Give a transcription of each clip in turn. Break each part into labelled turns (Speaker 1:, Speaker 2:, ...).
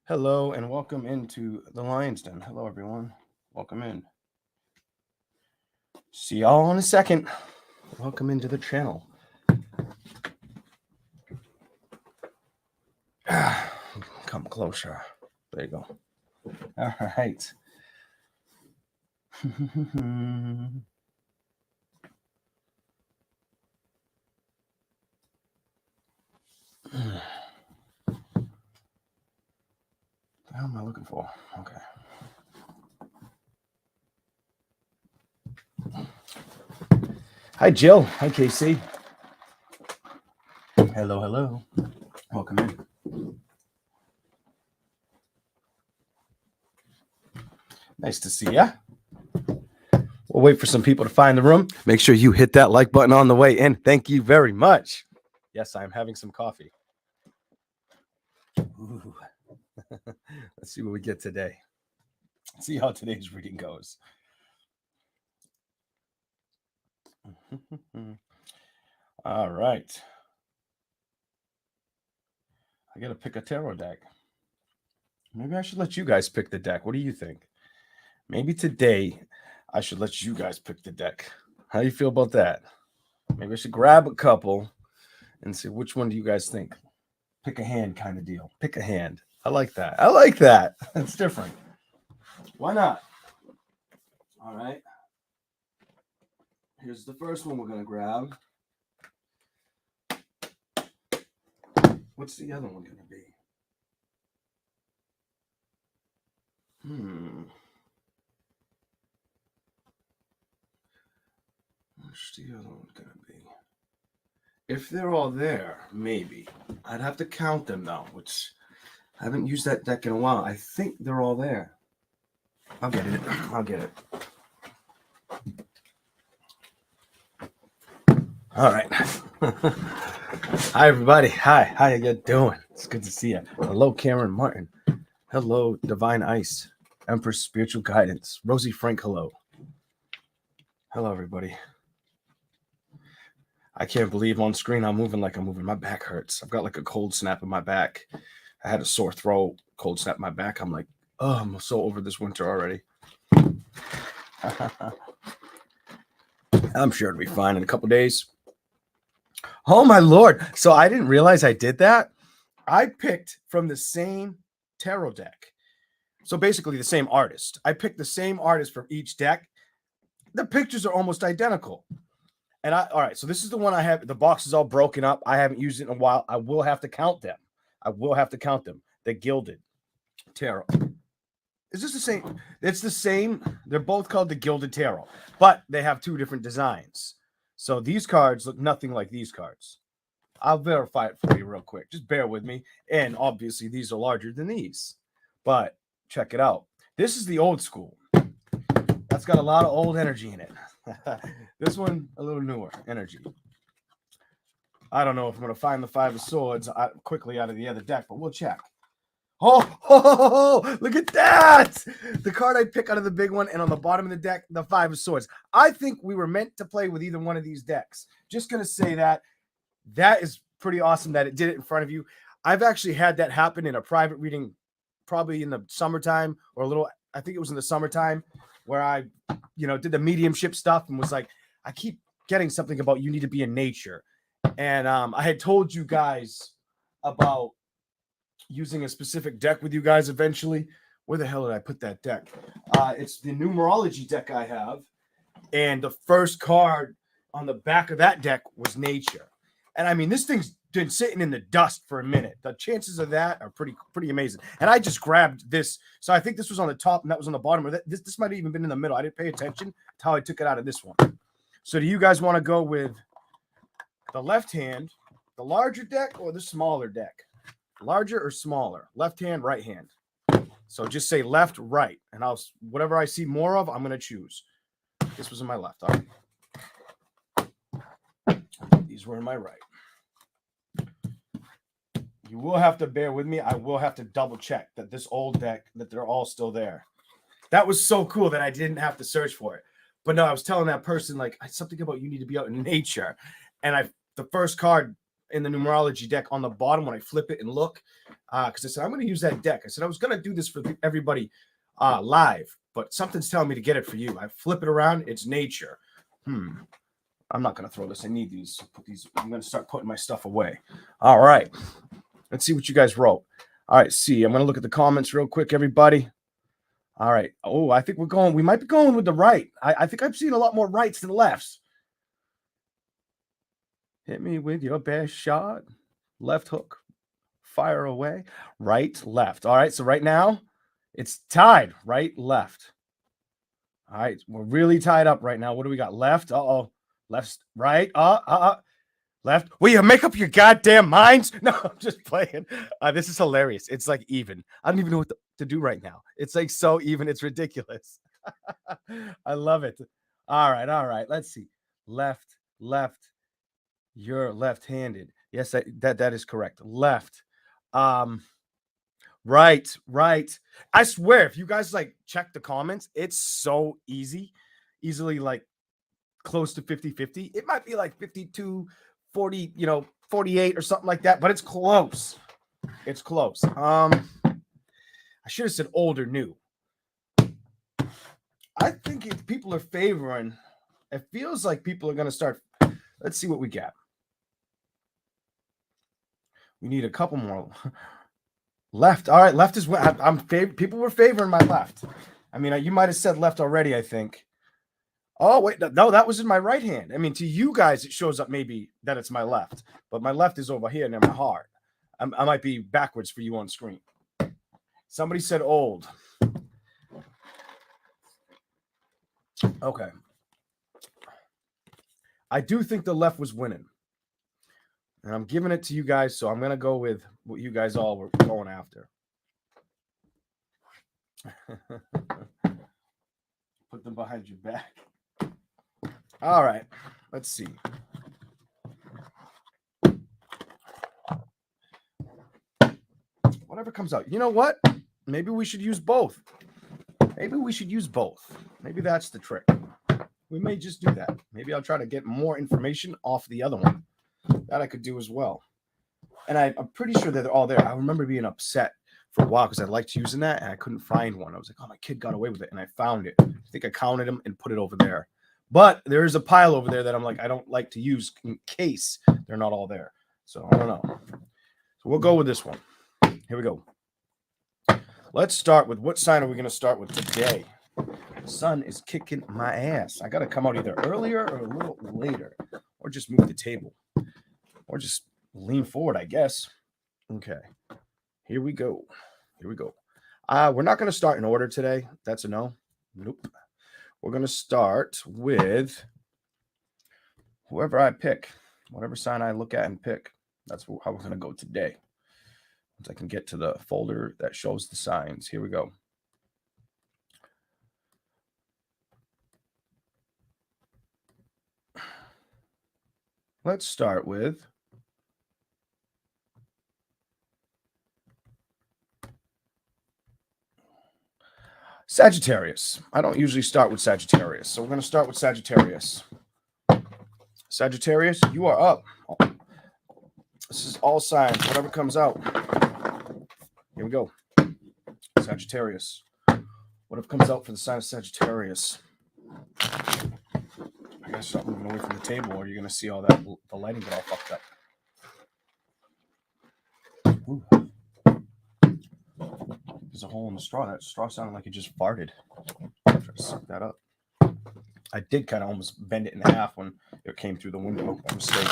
Speaker 1: Hello and welcome into the Lion's Den. Hello, everyone. Welcome in. See y'all in a second. Welcome into the channel. Come closer. There you go. All right. What the hell am I looking for? Okay. Hi, Jill. Hi, Casey. Hello, hello. Welcome in. Nice to see ya. We'll wait for some people to find the room. Make sure you hit that like button on the way in. Thank you very much. Yes, I'm having some coffee. Ooh. Let's see what we get today. Let's see how today's reading goes. All right. I got to pick a tarot deck. Maybe I should let you guys pick the deck. What do you think? Maybe today I should let you guys pick the deck. How do you feel about that? Maybe I should grab a couple and see which one do you guys think? Pick a hand kind of deal. Pick a hand. I like that. I like that. It's different. Why not? All right. Here's the first one we're going to grab. What's the other one going to be? What's the other one going to be? If they're all there, maybe. I'd have to count them though, which I haven't used that deck in a while. I think they're all there. I'll get it. I'll get it. All right. Hi, everybody. Hi. How you doing? It's good to see you. Hello, Cameron Martin. Hello, Divine Ice. Empress Spiritual Guidance. Rosie Frank, hello. Hello, everybody. I can't believe on screen I'm moving like I'm moving. My back hurts. I've got like a cold snap in my back. I had a sore throat, cold snap in my back. I'm like, oh, I'm so over this winter already. I'm sure it'll be fine in a couple days. Oh, my Lord. So I didn't realize I did that. I picked from the same tarot deck. So basically the same artist. I picked the same artist from each deck. The pictures are almost identical. And all right, so this is the one I have. The box is all broken up. I haven't used it in a while. I will have to count them. The Gilded Tarot. Is this the same? It's the same. They're both called the Gilded Tarot, but they have two different designs. So these cards look nothing like these cards. I'll verify it for you real quick. Just bear with me. And obviously, these are larger than these. But check it out. This is the old school. That's got a lot of old energy in it. This one, a little newer energy. I don't know if I'm going to find the Five of Swords quickly out of the other deck, but we'll check. Oh, look at that. The card I pick out of the big one, and on the bottom of the deck, the Five of Swords. I think we were meant to play with either one of these decks. Just going to say that. That is pretty awesome that it did it in front of you. I've actually had that happen in a private reading, probably in the summertime or I think it was in the summertime, where I, did the mediumship stuff and was like, I keep getting something about you need to be in nature. And I had told you guys about using a specific deck with you guys eventually. Where the hell did I put that deck? It's the numerology deck I have. And the first card on the back of that deck was nature. And I mean, this thing's been sitting in the dust for a minute. The chances of that are pretty amazing. And I just grabbed this. So I think this was on the top and that was on the bottom. Or this might have even been in the middle. I didn't pay attention to how I took it out of this one. So do you guys want to go with the left hand, the larger deck, or the smaller deck? Larger or smaller? Left hand, right hand. So just say left, right. And whatever I see more of, I'm going to choose. This was in my left. All right. These were in my right. You will have to bear with me. I will have to double check that this old deck, that they're all still there. That was so cool that I didn't have to search for it. But no, I was telling that person, like, something about you need to be out in nature. And the first card in the numerology deck on the bottom when I flip it and look, because I said I'm going to use that deck. I said I was going to do this for everybody live, but something's telling me to get it for you. I flip it around. It's nature. I'm not going to throw this. I need these. Put these. I'm going to start putting my stuff away. All right. Let's see what you guys wrote. All right. See, I'm going to look at the comments real quick, everybody. All right. Oh, I think we might be going with the right. I think I've seen a lot more rights than lefts. Hit me with your best shot. Left hook. Fire away. Right, left. All right. So right now it's tied. Right, left. All right. We're really tied up right now. What do we got? Left. Uh-oh. Left, right. Left. Will you make up your goddamn minds? No, I'm just playing. This is hilarious. It's like even. I don't even know what to do right now. It's like so even. It's ridiculous. I love it. All right. Let's see. Left. You're left-handed. Yes, that is correct. Left. Right. I swear, if you guys like check the comments, it's so easily like close to 50-50. It might be like 52, 40, 48 or something like that, but it's close. It's close. I should have said old or new. I think if people are favoring, it feels like people are going to start. Let's see what we got. We need a couple more. Left. All right. Left is what people were favoring my left. I mean, you might have said left already, I think. Oh, wait. No, that was in my right hand. I mean, to you guys, it shows up maybe that it's my left, but my left is over here near my heart. I might be backwards for you on screen. Somebody said old. Okay. I do think the left was winning. And I'm giving it to you guys, so I'm going to go with what you guys all were going after. Put them behind your back. All right. Let's see. Whatever comes out. You know what? Maybe we should use both. Maybe that's the trick. We may just do that. Maybe I'll try to get more information off the other one. That I could do as well. And I'm pretty sure that they're all there. I remember being upset for a while because I liked using that and I couldn't find one. I was like, oh, my kid got away with it. And I found it. I think I counted them and put it over there. But there is a pile over there that I'm like, I don't like to use in case they're not all there. So I don't know. So we'll go with this one. Here we go. Let's start with what sign are we going to start with today? The sun is kicking my ass. I got to come out either earlier or a little later or just move the table. Or just lean forward, I guess. Okay. Here we go. We're not going to start in order today. That's a no. Nope. We're going to start with whoever I pick. Whatever sign I look at and pick. That's how we're going to go today. Once I can get to the folder that shows the signs. Here we go. Let's start with Sagittarius. I don't usually start with Sagittarius, so we're going to start with Sagittarius. Sagittarius, you are up. This is all signs, whatever comes out. Here we go. Sagittarius. Whatever comes out for the sign of Sagittarius. I gotta stop moving away from the table or you're going to see all that, the lighting get all fucked up. Ooh. There's a hole in the straw. That straw sounded like it just farted. I'll try to suck that up. I did kind of almost bend it in half when it came through the window. By mistake.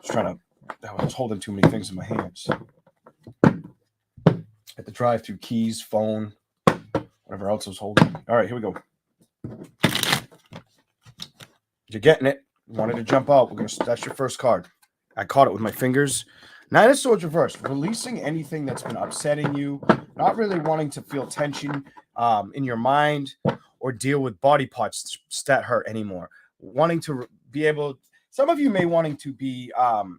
Speaker 1: I was holding too many things in my hands. At the drive-through, keys, phone, whatever else I was holding. All right, here we go. You're getting it. You wanted to jump out. That's your first card. I caught it with my fingers. Nine of Swords reversed. Releasing anything that's been upsetting you. Not really wanting to feel tension in your mind or deal with body parts that hurt anymore. Wanting to be able. Some of you may wanting to be kind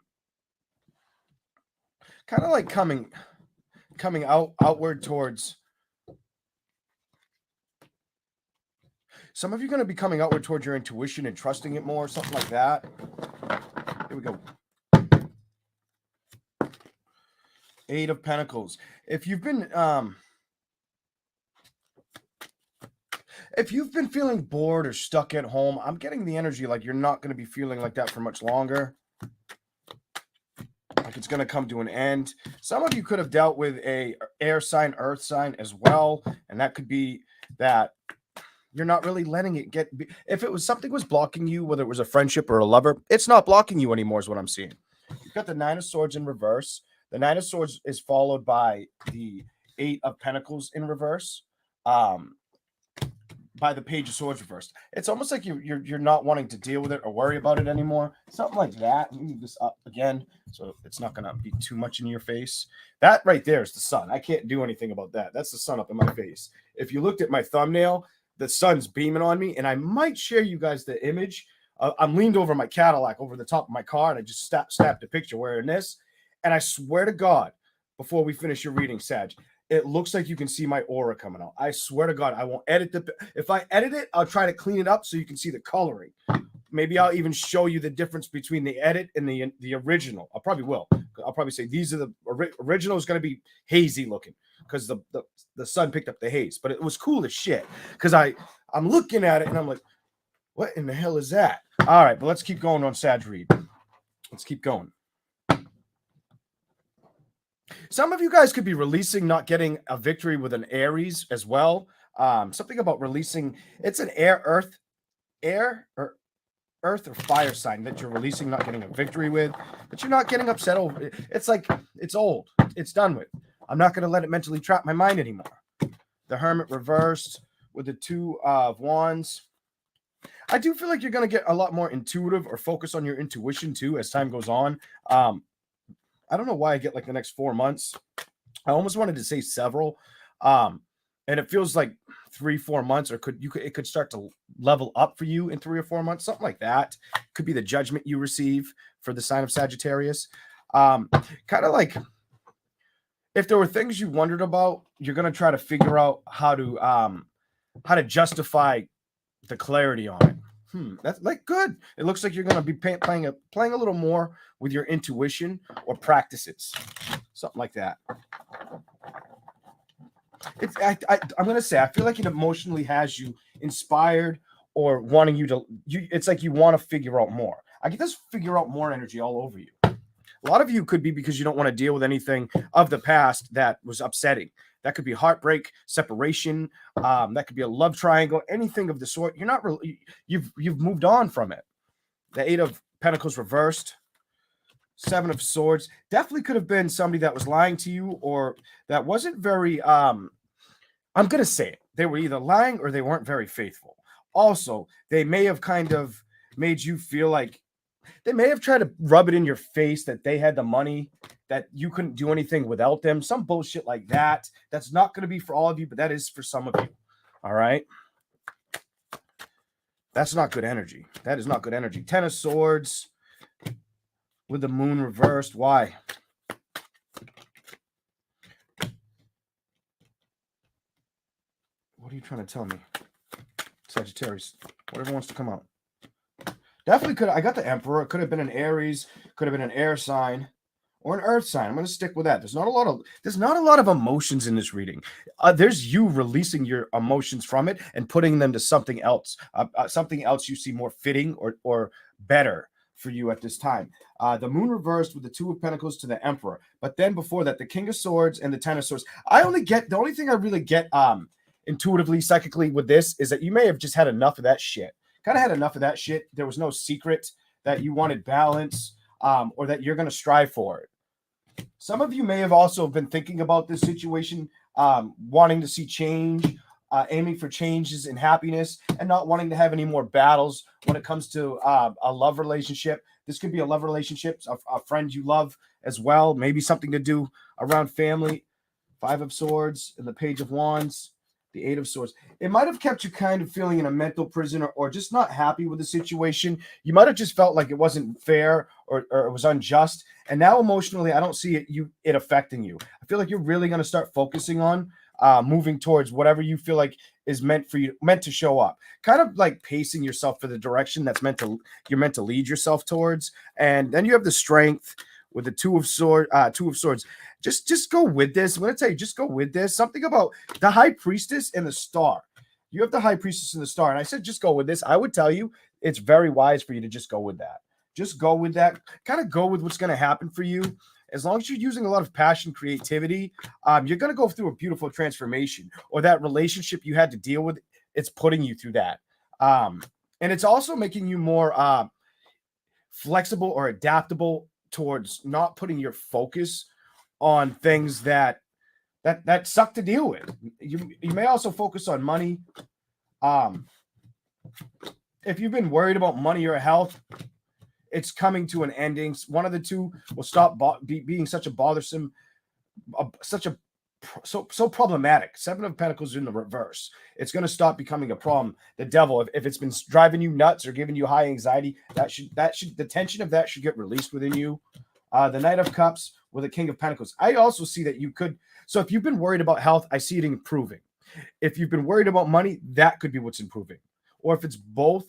Speaker 1: of like coming outward towards. Some of you are going to be coming outward towards your intuition and trusting it more, something like that. Here we go. Eight of Pentacles. If you've been feeling bored or stuck at home, I'm getting the energy like you're not going to be feeling like that for much longer. Like it's going to come to an end. Some of you could have dealt with a air sign, earth sign as well, and that could be that you're not really letting it get. If it was something was blocking you, whether it was a friendship or a lover, it's not blocking you anymore. Is what I'm seeing. You've got the Nine of Swords in reverse. The Nine of Swords is followed by the Eight of Pentacles in reverse. By the Page of Swords reversed. It's almost like you're not wanting to deal with it or worry about it anymore. Something like that. Let me move this up again so it's not going to be too much in your face. That right there is the sun. I can't do anything about that. That's the sun up in my face. If you looked at my thumbnail, the sun's beaming on me, and I might share you guys the image. I'm leaned over my Cadillac over the top of my car, and I just snapped a picture wearing this. And I swear to God, before we finish your reading, Sag, it looks like you can see my aura coming out. I swear to God, I won't edit if I edit it, I'll try to clean it up so you can see the coloring. Maybe I'll even show you the difference between the edit and the original. I probably will. I'll probably say these are the original is going to be hazy looking because the sun picked up the haze. But it was cool as shit because I'm looking at it and I'm like, what in the hell is that? All right, but let's keep going on Sag Read. Let's keep going. Some of you guys could be releasing, not getting a victory with an Aries as well. Something about releasing. It's an earth or fire sign that you're releasing, not getting a victory with, but you're not getting upset over it. It's like, it's old. It's done with. I'm not going to let it mentally trap my mind anymore. The Hermit reversed with the Two of Wands. I do feel like you're going to get a lot more intuitive or focus on your intuition too as time goes on. I don't know why I get like the next 4 months. I almost wanted to say several. And it feels like 3-4 months, or it could start to level up for you in 3 or 4 months, something like that. Could be the judgment you receive for the sign of Sagittarius. Kind of like if there were things you wondered about, you're gonna try to figure out how to justify the clarity on it. That's like good. It looks like you're going to be playing a little more with your intuition or practices, something like that. I'm going to say, I feel like it emotionally has you inspired or wanting it's like you want to figure out more. I get this figure out more energy all over you. A lot of you could be because you don't want to deal with anything of the past that was upsetting. That could be heartbreak, separation. That could be a love triangle, anything of the sort. You're not really, you've moved on from it. The Eight of Pentacles reversed. Seven of Swords. Definitely could have been somebody that was lying to you or that wasn't very, I'm going to say it. They were either lying or they weren't very faithful. Also, they may have kind of made you feel like they may have tried to rub it in your face that they had the money, that you couldn't do anything without them. Some bullshit like that. That's not going to be for all of you, but that is for some of you. All right? That's not good energy. That is not good energy. Ten of Swords with the Moon reversed. Why? What are you trying to tell me? Sagittarius. Whatever wants to come out. Definitely could. I got the Emperor. It could have been an Aries. Could have been an air sign or an earth sign. I'm going to stick with that. There's not a lot of emotions in this reading. There's you releasing your emotions from it and putting them to something else. Something else you see more fitting or better for you at this time. The Moon reversed with the Two of Pentacles to the Emperor. But then before that, the King of Swords and the Ten of Swords. The only thing I really get intuitively, psychically with this is that you may have just had enough of that shit. Kind of had enough of that shit. There was no secret that you wanted balance or that you're going to strive for it. Some of you may have also been thinking about this situation, wanting to see change, aiming for changes in happiness, and not wanting to have any more battles when it comes to a love relationship. This could be a love relationship, a friend you love as well, maybe something to do around family. Five of Swords and the Page of Wands. The Eight of Swords. It might have kept you kind of feeling in a mental prison or just not happy with the situation. You might have just felt like it wasn't fair or it was unjust. And now emotionally, I don't see it affecting you. I feel like you're really going to start focusing on moving towards whatever you feel like is meant for you, meant to show up. Kind of like pacing yourself for the direction that's you're meant to lead yourself towards. And then you have the strength with the two of swords. Just go with this. I'm gonna tell you, just go with this. Something about the high priestess and the star. You have the high priestess and the star, and I said just go with this. I would tell you it's very wise for you to just go with that. Just go with that. Kind of go with what's going to happen for you. As long as you're using a lot of passion, creativity, you're going to go through a beautiful transformation. Or that relationship you had to deal with, it's putting you through that. And it's also making you more flexible or adaptable towards not putting your focus on things that suck to deal with. You may also focus on money. If you've been worried about money or health, it's coming to an ending. One of the two will stop being such a bothersome, so problematic. Seven of Pentacles in the reverse. It's going to stop becoming a problem. The devil, if it's been driving you nuts or giving you high anxiety, the tension of that should get released within you. The Knight of Cups with the King of Pentacles. I also see that you could. So if you've been worried about health, I see it improving. If you've been worried about money, that could be what's improving. Or if it's both,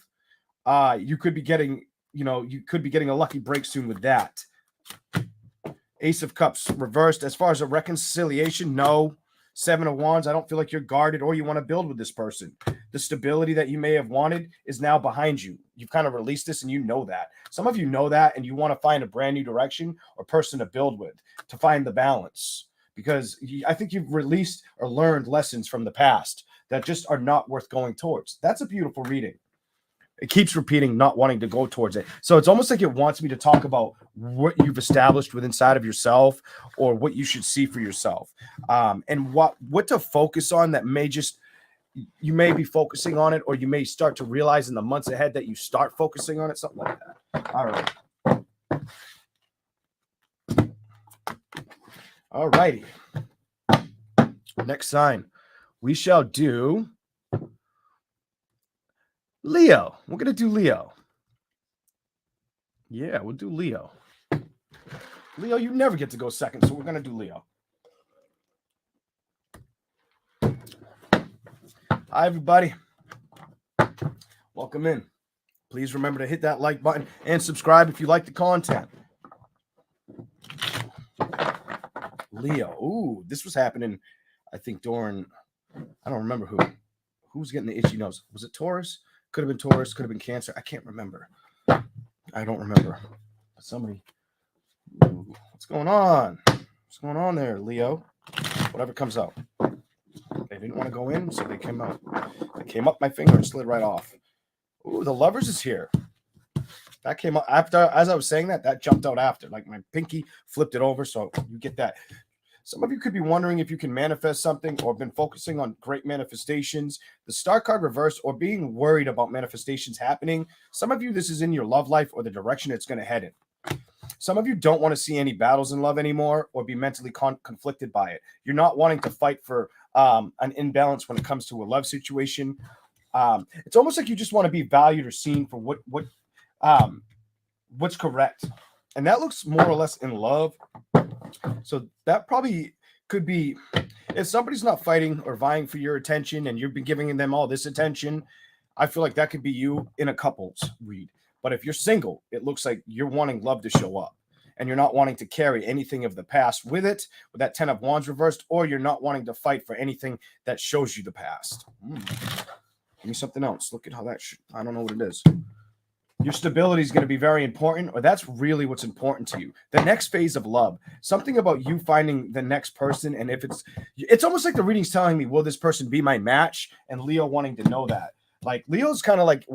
Speaker 1: you could be getting. You could be getting a lucky break soon with that. Ace of Cups reversed. As far as a reconciliation, no. Seven of Wands, I don't feel like you're guarded or you want to build with this person. The stability that you may have wanted is now behind you. You've kind of released this and you know that. Some of you know that and you want to find a brand new direction or person to build with to find the balance. Because I think you've released or learned lessons from the past that just are not worth going towards. That's a beautiful reading. It keeps repeating, not wanting to go towards it. So it's almost like it wants me to talk about what you've established with inside of yourself or what you should see for yourself. And what to focus on that you may be focusing on it, or you may start to realize in the months ahead that you start focusing on it, something like that. All right. All righty. Next sign. We shall do Leo. We're going to do Leo. Yeah, we'll do Leo. Leo, you never get to go second, so we're going to do Leo. Hi, everybody. Welcome in. Please remember to hit that like button and subscribe if you like the content. Leo. Ooh, this was happening, I think, during, I don't remember who's getting the itchy nose. Was it Taurus? Could have been Taurus, could have been Cancer. I can't remember. I don't remember. Somebody. Ooh, what's going on? What's going on there, Leo? Whatever comes out. They didn't want to go in, so they came out. They came up my finger and slid right off. Ooh, the Lovers is here. That came up after, as I was saying that jumped out after. Like my pinky flipped it over, so you get that. Some of you could be wondering if you can manifest something or been focusing on great manifestations. The Star card reverse or being worried about manifestations happening. Some of you, this is in your love life or the direction it's going to head in. Some of you don't want to see any battles in love anymore or be mentally conflicted by it. You're not wanting to fight for an imbalance when it comes to a love situation. It's almost like you just want to be valued or seen for what's correct. And that looks more or less in love. So that probably could be, if somebody's not fighting or vying for your attention and you've been giving them all this attention, I feel like that could be you in a couple's read. But if you're single, it looks like you're wanting love to show up and you're not wanting to carry anything of the past with it, with that 10 of Wands reversed, or you're not wanting to fight for anything that shows you the past. Give me something else. Look at how that, I don't know what it is. Your stability is going to be very important, or that's really what's important to you. The next phase of love, something about you finding the next person. And if it's almost like the reading's telling me, will this person be my match? And Leo wanting to know that. Like Leo's kind of like,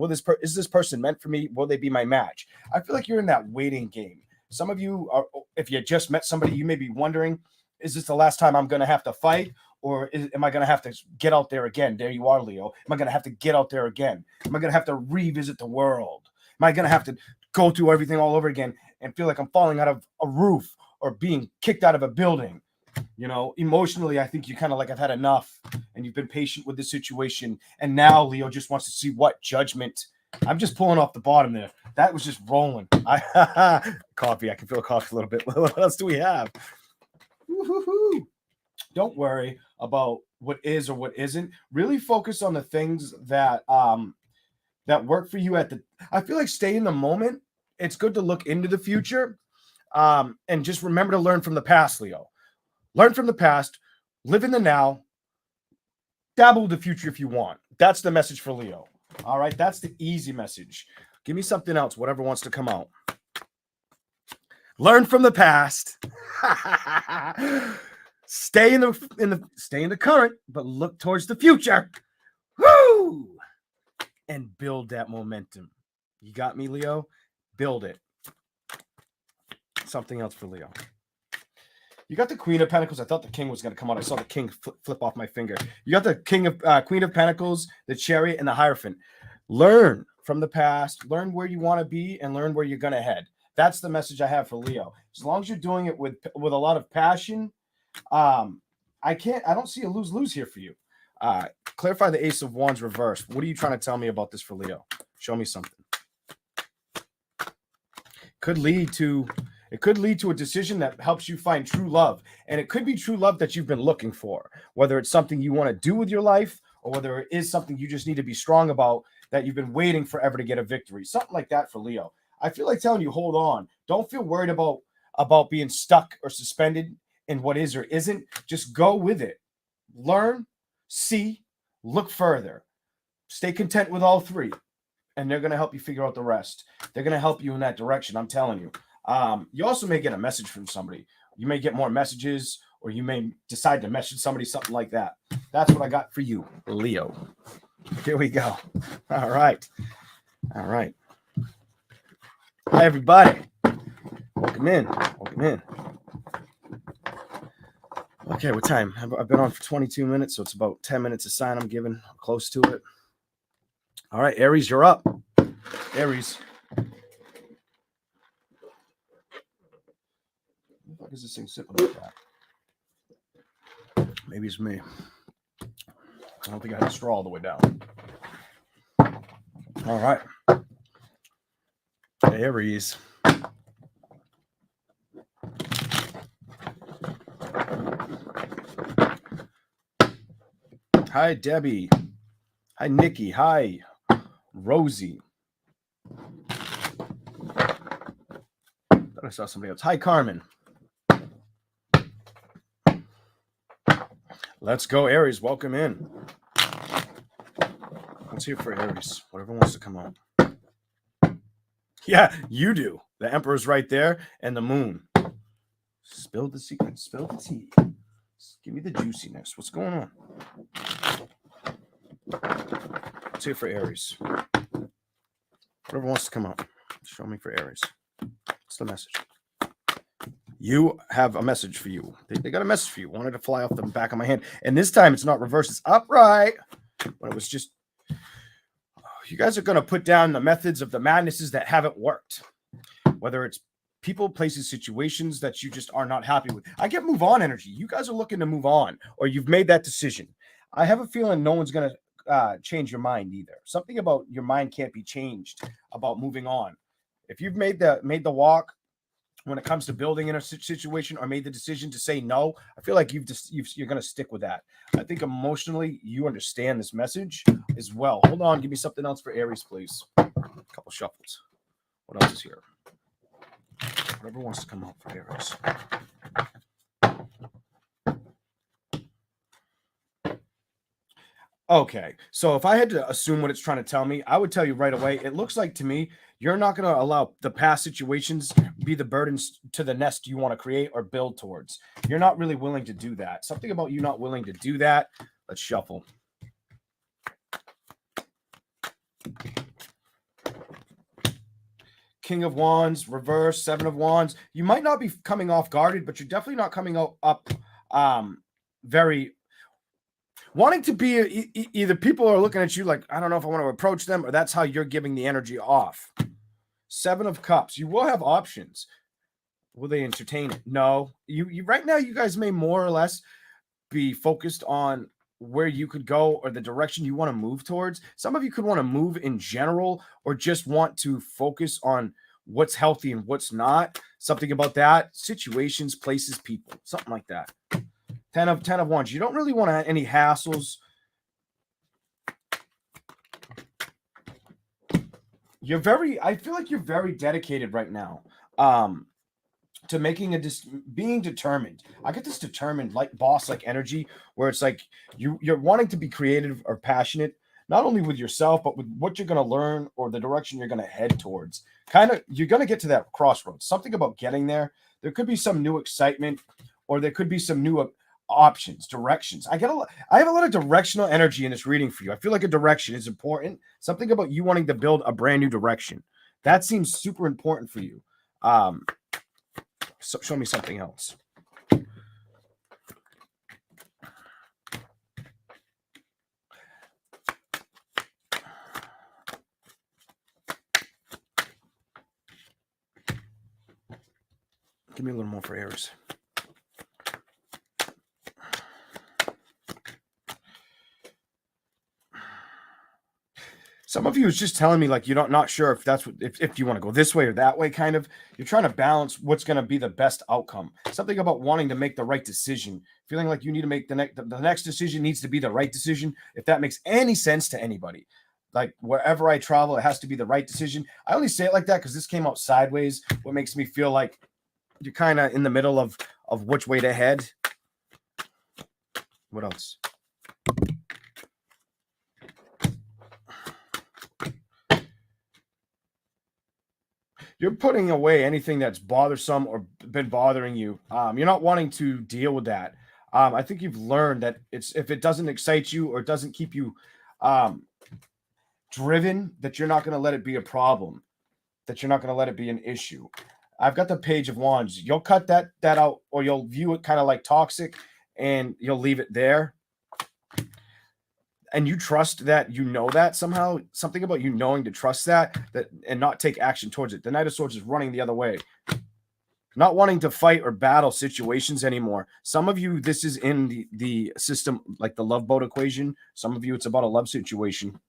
Speaker 1: is this person meant for me? Will they be my match? I feel like you're in that waiting game. Some of you are, if you just met somebody, you may be wondering, is this the last time I'm going to have to fight? Or am I going to have to get out there again? There you are, Leo. Am I going to have to get out there again? Am I going to have to revisit the world? Am I going to have to go through everything all over again and feel like I'm falling out of a roof or being kicked out of a building? You know, emotionally, I think you kind of like, I've had enough and you've been patient with the situation. And now Leo just wants to see what judgment. I'm just pulling off the bottom there. That was just rolling. Coffee. I can feel coffee a little bit. What else do we have? Woo-hoo-hoo. Don't worry about what is or what isn't. Really focus on the things that that work for you I feel like stay in the moment. It's good to look into the future. And just remember to learn from the past, Leo. Learn from the past, live in the now, dabble with the future if you want. That's the message for Leo. All right, that's the easy message. Give me something else, whatever wants to come out. Learn from the past. Stay in the current, but look towards the future. Woo! And build that momentum. You got me, Leo? Build it. Something else for Leo. You got the Queen of Pentacles. I thought the King was going to come out. I saw the King flip off my finger. You got the Queen of Pentacles, the Chariot, and the Hierophant. Learn from the past. Learn where you want to be and learn where you're going to head. That's the message I have for Leo. As long as you're doing it with a lot of passion, I don't see a lose-lose here for you. Clarify the Ace of Wands reverse. What are you trying to tell me about this for Leo? Show me something. It could lead to a decision that helps you find true love. And it could be true love that you've been looking for, whether it's something you want to do with your life or whether it is something you just need to be strong about that you've been waiting forever to get a victory. Something like that for Leo. I feel like telling you, hold on. Don't feel worried about being stuck or suspended in what is or isn't. Just go with it. Learn, see, look further. Stay content with all three. And they're going to help you figure out the rest. They're going to help you in that direction. I'm telling you. You also may get a message from somebody. You may get more messages, or you may decide to message somebody, something like that. That's what I got for you, Leo. Here we go. All right. Hi, everybody. Welcome in. Okay, what time? I've been on for 22 minutes, so it's about 10 minutes a sign I'm giving. Close to it. All right, Aries, you're up. Aries. What the fuck is this thing sitting like that? Maybe it's me. I don't think I had a straw all the way down. All right. Aries. Hi, Debbie. Hi, Nikki. Hi, Rosie. Thought I saw somebody else. Hi, Carmen. Let's go, Aries. Welcome in. Let's hear for Aries. Whatever wants to come on. Yeah, you do. The Emperor's right there, and the Moon. Spill the secret. Spill the tea. Give me the juiciness. What's going on? Let's hear for Aries. Whatever wants to come up. Show me for Aries. What's the message? You have a message for you. They got a message for you. Wanted to fly off the back of my hand. And this time it's not reversed. It's upright. But it was just... You guys are going to put down the methods of the madnesses that haven't worked. Whether it's people, places, situations that you just are not happy with. I get move on energy. You guys are looking to move on, or you've made that decision. I have a feeling no one's going to change your mind either. Something about your mind can't be changed about moving on. If you've made the walk when it comes to building in a situation or made the decision to say no, I feel like you're going to stick with that. I think emotionally you understand this message as well. Hold on. Give me something else for Aries, please. A couple shuffles. What else is here? Whatever wants to come out for Aries. Okay, so if I had to assume what it's trying to tell me, I would tell you right away. It looks like to me you're not going to allow the past situations be the burdens to the nest you want to create or build towards. You're not really willing to do that. Something about you not willing to do that. Let's shuffle. King of Wands, reverse, Seven of Wands. You might not be coming off guarded, but you're definitely not coming up very wanting to be either people are looking at you like, I don't know if I want to approach them, or that's how you're giving the energy off. Seven of Cups. You will have options. Will they entertain it? No. You right now, you guys may more or less be focused on where you could go or the direction you want to move towards. Some of you could want to move in general or just want to focus on what's healthy and what's not. Something about that. Situations, places, people. Something like that. 10 of wands. You don't really want to have any hassles. I feel like you're very dedicated right now. To making being determined. I get this determined, like boss like energy where it's like you're wanting to be creative or passionate, not only with yourself, but with what you're going to learn or the direction you're going to head towards. Kind of, you're going to get to that crossroads. Something about getting there. There could be some new excitement, or there could be some new options, directions. I have a lot of directional energy in this reading for you. I feel like a direction is important. Something about you wanting to build a brand new direction. That seems super important for you. So show me something else. Give me a little more for Aries. Some of you is just telling me like you're not sure if that's what if you want to go this way or that way, kind of. You're trying to balance what's going to be the best outcome. Something about wanting to make the right decision, feeling like you need to make the next decision needs to be the right decision. If that makes any sense to anybody, like wherever I travel, it has to be the right decision. I only say it like that because this came out sideways. What makes me feel like you're kind of in the middle of which way to head. What else? You're putting away anything that's bothersome or been bothering you. You're not wanting to deal with that. I think you've learned that if it doesn't excite you or it doesn't keep you driven, that you're not going to let it be a problem, that you're not going to let it be an issue. I've got the Page of Wands. You'll cut that out, or you'll view it kind of like toxic, and you'll leave it there. And you trust that, that somehow, something about you knowing to trust that and not take action towards it. The Knight of Swords is running the other way, not wanting to fight or battle situations anymore. Some of you, this is in the system, like the love boat equation. Some of you, it's about a love situation.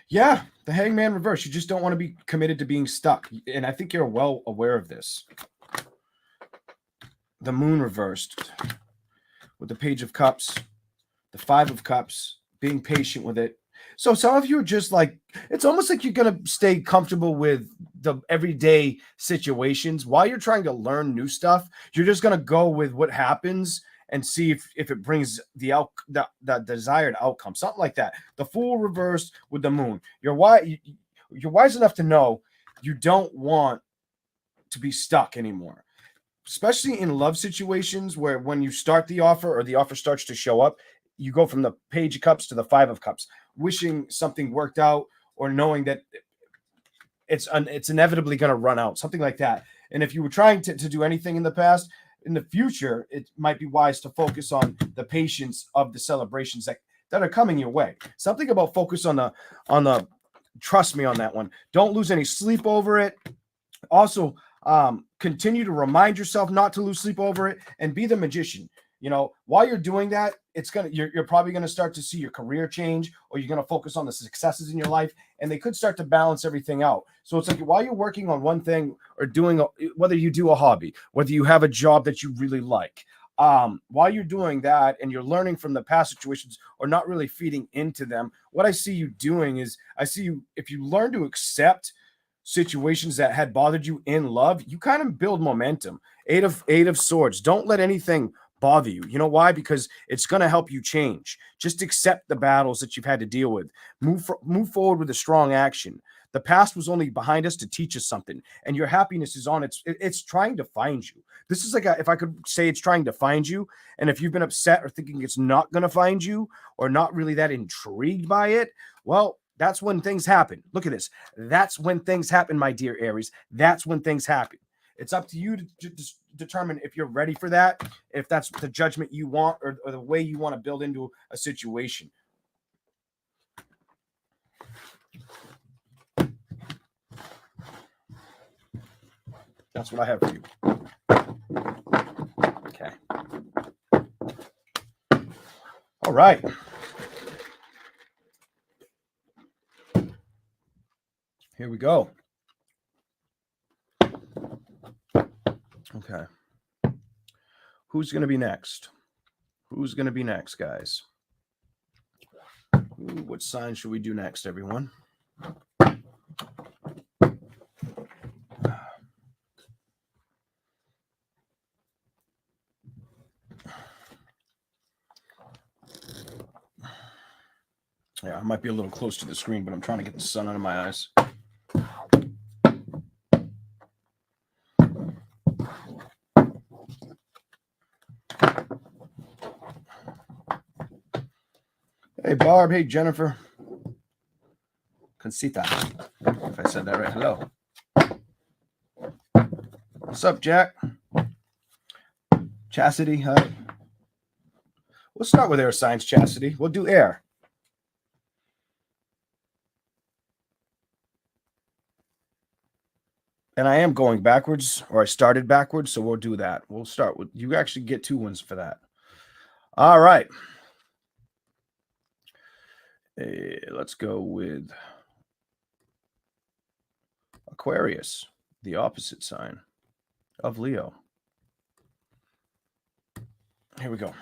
Speaker 1: Yeah, the Hangman reverse. You just don't want to be committed to being stuck. And I think you're well aware of this. The Moon reversed with the Page of Cups, the Five of Cups, being patient with it. So some of you are just like, it's almost like you're going to stay comfortable with the everyday situations while you're trying to learn new stuff. You're just going to go with what happens and see if it brings the desired outcome, something like that. The Fool reversed with the Moon. You're wise enough to know you don't want to be stuck anymore, especially in love situations where when you start the offer or the offer starts to show up, you go from the Page of Cups to the Five of Cups, wishing something worked out or knowing that it's inevitably going to run out, something like that. And if you were trying to do anything in the past, in the future, it might be wise to focus on the patience of the celebrations that are coming your way. Something about focus on the trust me on that one. Don't lose any sleep over it. Also, continue to remind yourself not to lose sleep over it and be the magician. While you're doing that, you're probably going to start to see your career change, or you're going to focus on the successes in your life, and they could start to balance everything out. So it's like while you're working on one thing or whether you do a hobby, whether you have a job that you really like, while you're doing that and you're learning from the past situations or not really feeding into them, what I see you doing is if you learn to accept situations that had bothered you in love, you kind of build momentum. Eight of Swords. Don't let anything bother you. You know why? Because it's going to help you change. Just accept the battles that you've had to deal with. Move forward with a strong action. The past was only behind us to teach us something, and your happiness is on it's trying to find you. This is like if I could say, it's trying to find you. And if you've been upset or thinking it's not going to find you or not really that intrigued by it, well, that's when things happen. Look at this. That's when things happen, my dear Aries. That's when things happen. It's up to you to determine if you're ready for that, if that's the judgment you want or the way you want to build into a situation. That's what I have for you. Okay. All right. Here we go. Okay. Who's going to be next? Who's going to be next, guys? What sign should we do next, everyone? Yeah, I might be a little close to the screen, but I'm trying to get the sun out of my eyes. Hey, Barb. Hey, Jennifer. Concita. If I said that right. Hello. What's up, Jack? Chastity. Hi. We'll start with air signs, Chastity. We'll do air. And I am going backwards, or I started backwards, so we'll do that. We'll start with, you actually get 2 wins for that. All right. Let's go with Aquarius, the opposite sign of Leo. Here we go.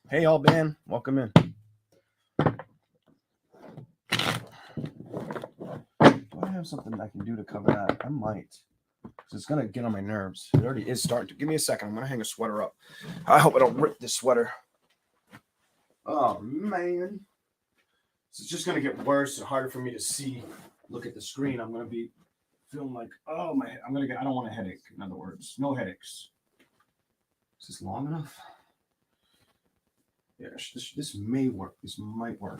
Speaker 1: Hey, Alban, welcome in. Do I have something I can do to cover that? I might. Because it's going to get on my nerves. It already is starting to. Give me a second. I'm going to hang a sweater up. I hope I don't rip this sweater. Oh, man. It's just going to get worse and harder for me to see. Look at the screen. I'm going to be feeling like, oh, my. I don't want a headache. In other words, no headaches. Is this long enough? Yeah, this may work. This might work.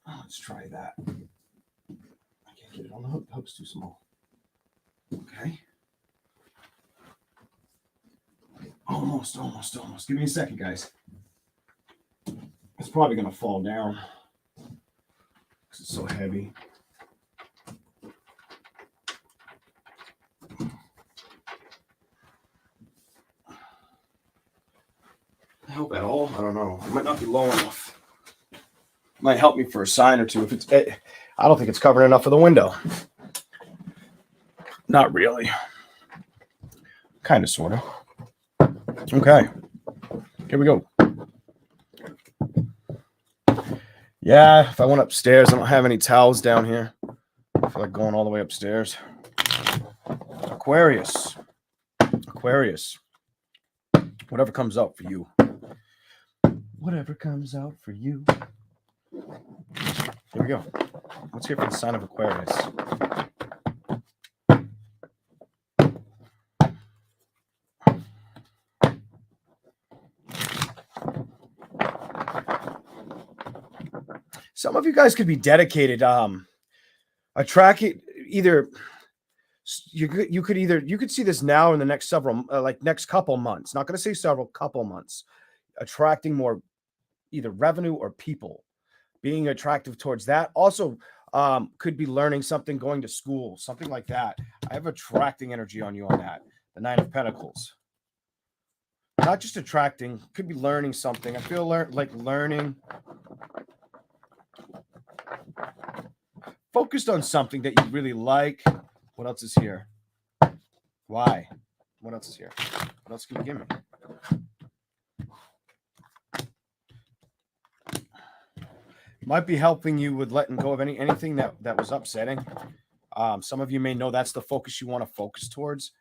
Speaker 1: Oh, let's try that. I can't get it on the hook. The hook's too small. Okay. Almost. Give me a second, guys. It's probably going to fall down because it's so heavy. Help at all? I don't know. It might not be low enough. Might help me for a sign or two. If it's, I don't think it's covering enough of the window. Not really. Kind of, sort of. Okay. Here we go. Yeah, if I went upstairs, I don't have any towels down here. I feel like going all the way upstairs. Aquarius. Whatever comes out for you. Whatever comes out for you. Here we go. Let's hear from the sign of Aquarius. Some of you guys could be dedicated. Attracting either. You could see this now in the next next couple months. Not going to say several, couple months. Attracting more either revenue or people, being attractive towards that. Also, could be learning something, going to school, something like that. I have attracting energy on you on that. The 9 of Pentacles. Not just attracting, could be learning something. I feel like learning. Focused on something that you really like. What else is here? Why? What else is here? What else can you give me? Might be helping you with letting go of anything that was upsetting. Some of you may know that's the focus you want to focus towards.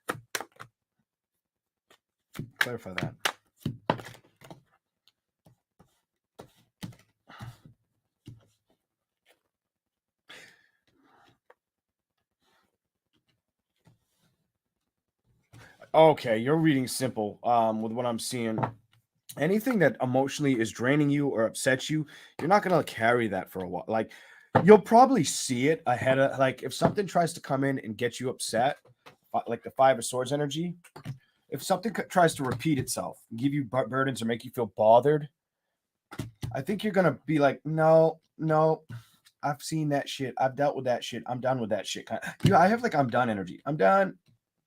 Speaker 1: Clarify that. Okay, you're reading simple with what I'm seeing. Anything that emotionally is draining you or upsets you, you're not going to carry that for a while. Like, you'll probably see it ahead of, like, if something tries to come in and get you upset, like the 5 of Swords energy, if something tries to repeat itself, give you burdens or make you feel bothered, I think you're going to be like, no, I've seen that shit. I've dealt with that shit. I'm done with that shit. I have like, I'm done energy. I'm done.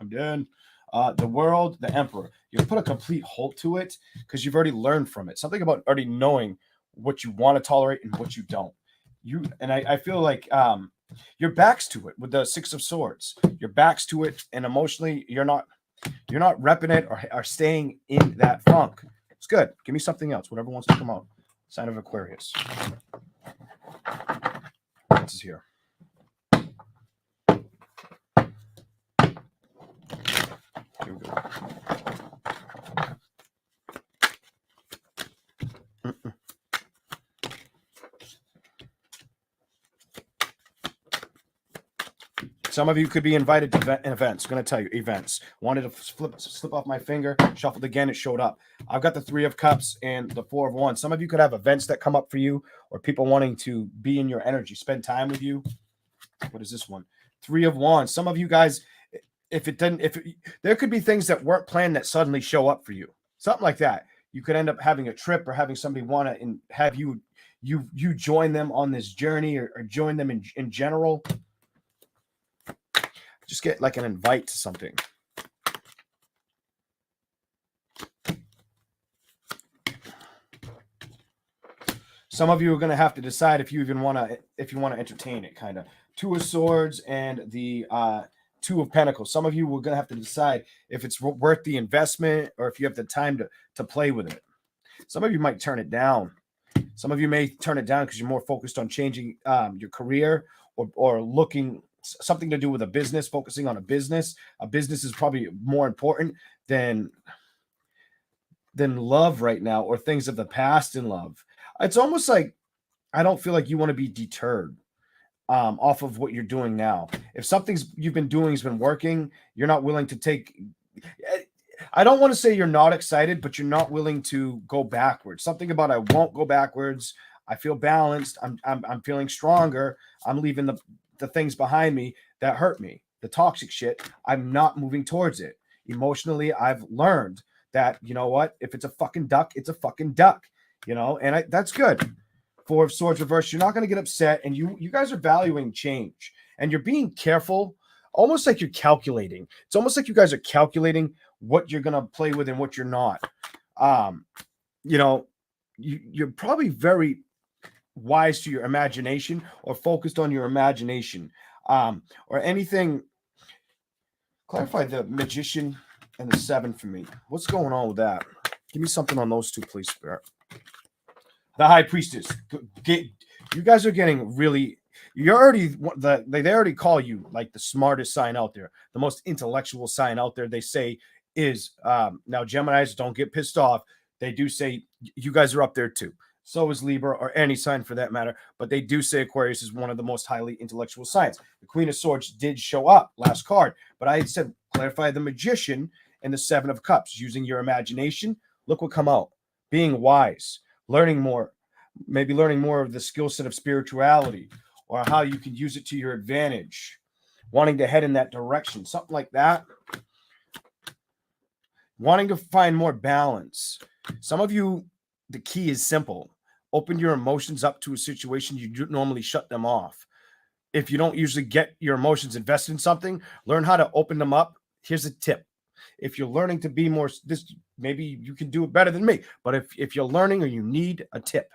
Speaker 1: The World, the Emperor. You put a complete halt to it because you've already learned from it. Something about already knowing what you want to tolerate and what you don't. I feel like your back's to it with the Six of Swords. Your back's to it, and emotionally, you're not repping it or staying in that funk. It's good. Give me something else, whatever wants to come out. Sign of Aquarius. This is here. Here we go. Some of you could be invited to events. I'm going to tell you, events. Wanted to slip off my finger, shuffled again, it showed up. I've got the Three of Cups and the Four of Wands. Some of you could have events that come up for you, or people wanting to be in your energy, spend time with you. What is this one? Three of Wands. Some of you guys, there could be things that weren't planned that suddenly show up for you. Something like that. You could end up having a trip or having somebody want to and have you join them on this journey or join them in general. Just get like an invite to something. Some of you are going to have to decide if you want to entertain it, kind of. Two of Swords and the Two of Pentacles. Some of you are going to have to decide if it's worth the investment or if you have the time to play with it. Some of you might turn it down. Some of you may turn it down because you're more focused on changing your career or looking something to do with a business, focusing on a business. A business is probably more important than love right now, or things of the past in love. It's almost like I don't feel like you want to be deterred off of what you're doing now. If something's you've been doing has been working, you're not willing to take. I don't want to say you're not excited, but you're not willing to go backwards. Something about I won't go backwards. I feel balanced. I'm feeling stronger. I'm leaving the things behind me that hurt me, the toxic shit. I'm not moving towards it. Emotionally, I've learned that, you know what? If it's a fucking duck, it's a fucking duck, you know, and that's good. Four of Swords reversed. You're not going to get upset, and you guys are valuing change, and you're being careful, almost like you're calculating. It's almost like you guys are calculating what you're going to play with and what you're not. You know, you're probably very wise to your imagination or focused on your imagination, or anything. Clarify the Magician and the Seven for me. What's going on with that? Give me something on those two, please, Spirit. The High Priestess. You guys are getting really. You're already they already call you like the smartest sign out there, the most intellectual sign out there. They say is now Geminis, don't get pissed off. They do say you guys are up there too. So is Libra, or any sign for that matter. But they do say Aquarius is one of the most highly intellectual signs. The Queen of Swords did show up, last card. But I said, clarify the Magician and the Seven of Cups. Using your imagination, look what come out. Being wise, learning more, maybe learning more of the skill set of spirituality or how you can use it to your advantage. Wanting to head in that direction, something like that. Wanting to find more balance. Some of you, the key is simple. Open your emotions up to a situation you normally shut them off. If you don't usually get your emotions invested in something, learn how to open them up. Here's a tip. If you're learning to be more, maybe you can do it better than me. But if you're learning or you need a tip,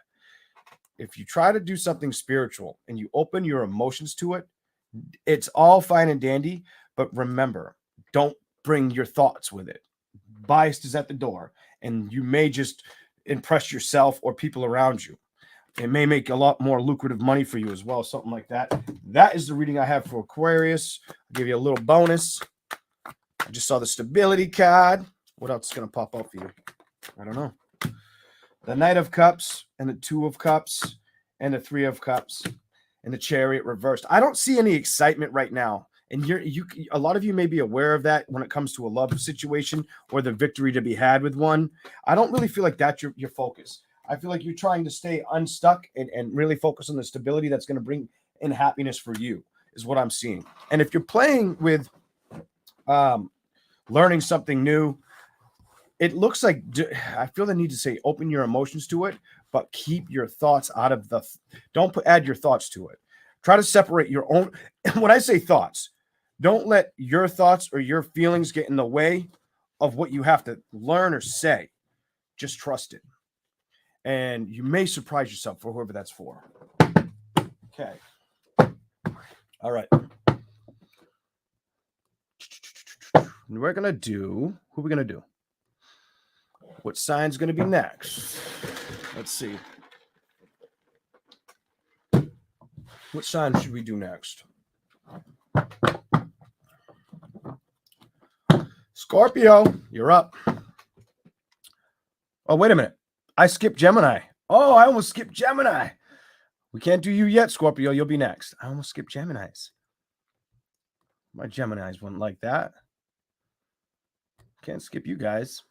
Speaker 1: if you try to do something spiritual and you open your emotions to it, it's all fine and dandy. But remember, don't bring your thoughts with it. Bias is at the door, and you may just impress yourself or people around you. It may make a lot more lucrative money for you as well, something like that. That is the reading I have for Aquarius. I'll give you a little bonus. I just saw the stability card. What else is going to pop out for you? I don't know. The Knight of Cups and the Two of Cups and the Three of Cups and the Chariot reversed. I don't see any excitement right now. And a lot of you may be aware of that when it comes to a love situation or the victory to be had with one. I don't really feel like that's your focus. I feel like you're trying to stay unstuck and really focus on the stability that's going to bring in happiness for you, is what I'm seeing. And if you're playing with learning something new, it looks like, I feel the need to say open your emotions to it, but keep your thoughts out of don't add your thoughts to it. Try to separate your own. When I say thoughts, don't let your thoughts or your feelings get in the way of what you have to learn or say. Just trust it. and you may surprise yourself for whoever that's for. Okay. All right. We're going to do, who are we going to do? What sign's going to be next? Let's see. What sign should we do next? Scorpio, you're up. Oh, wait a minute. I skipped Gemini. Oh, I almost skipped Gemini. We can't do you yet, Scorpio. You'll be next. I almost skipped Geminis. My Geminis wouldn't like that. Can't skip you guys.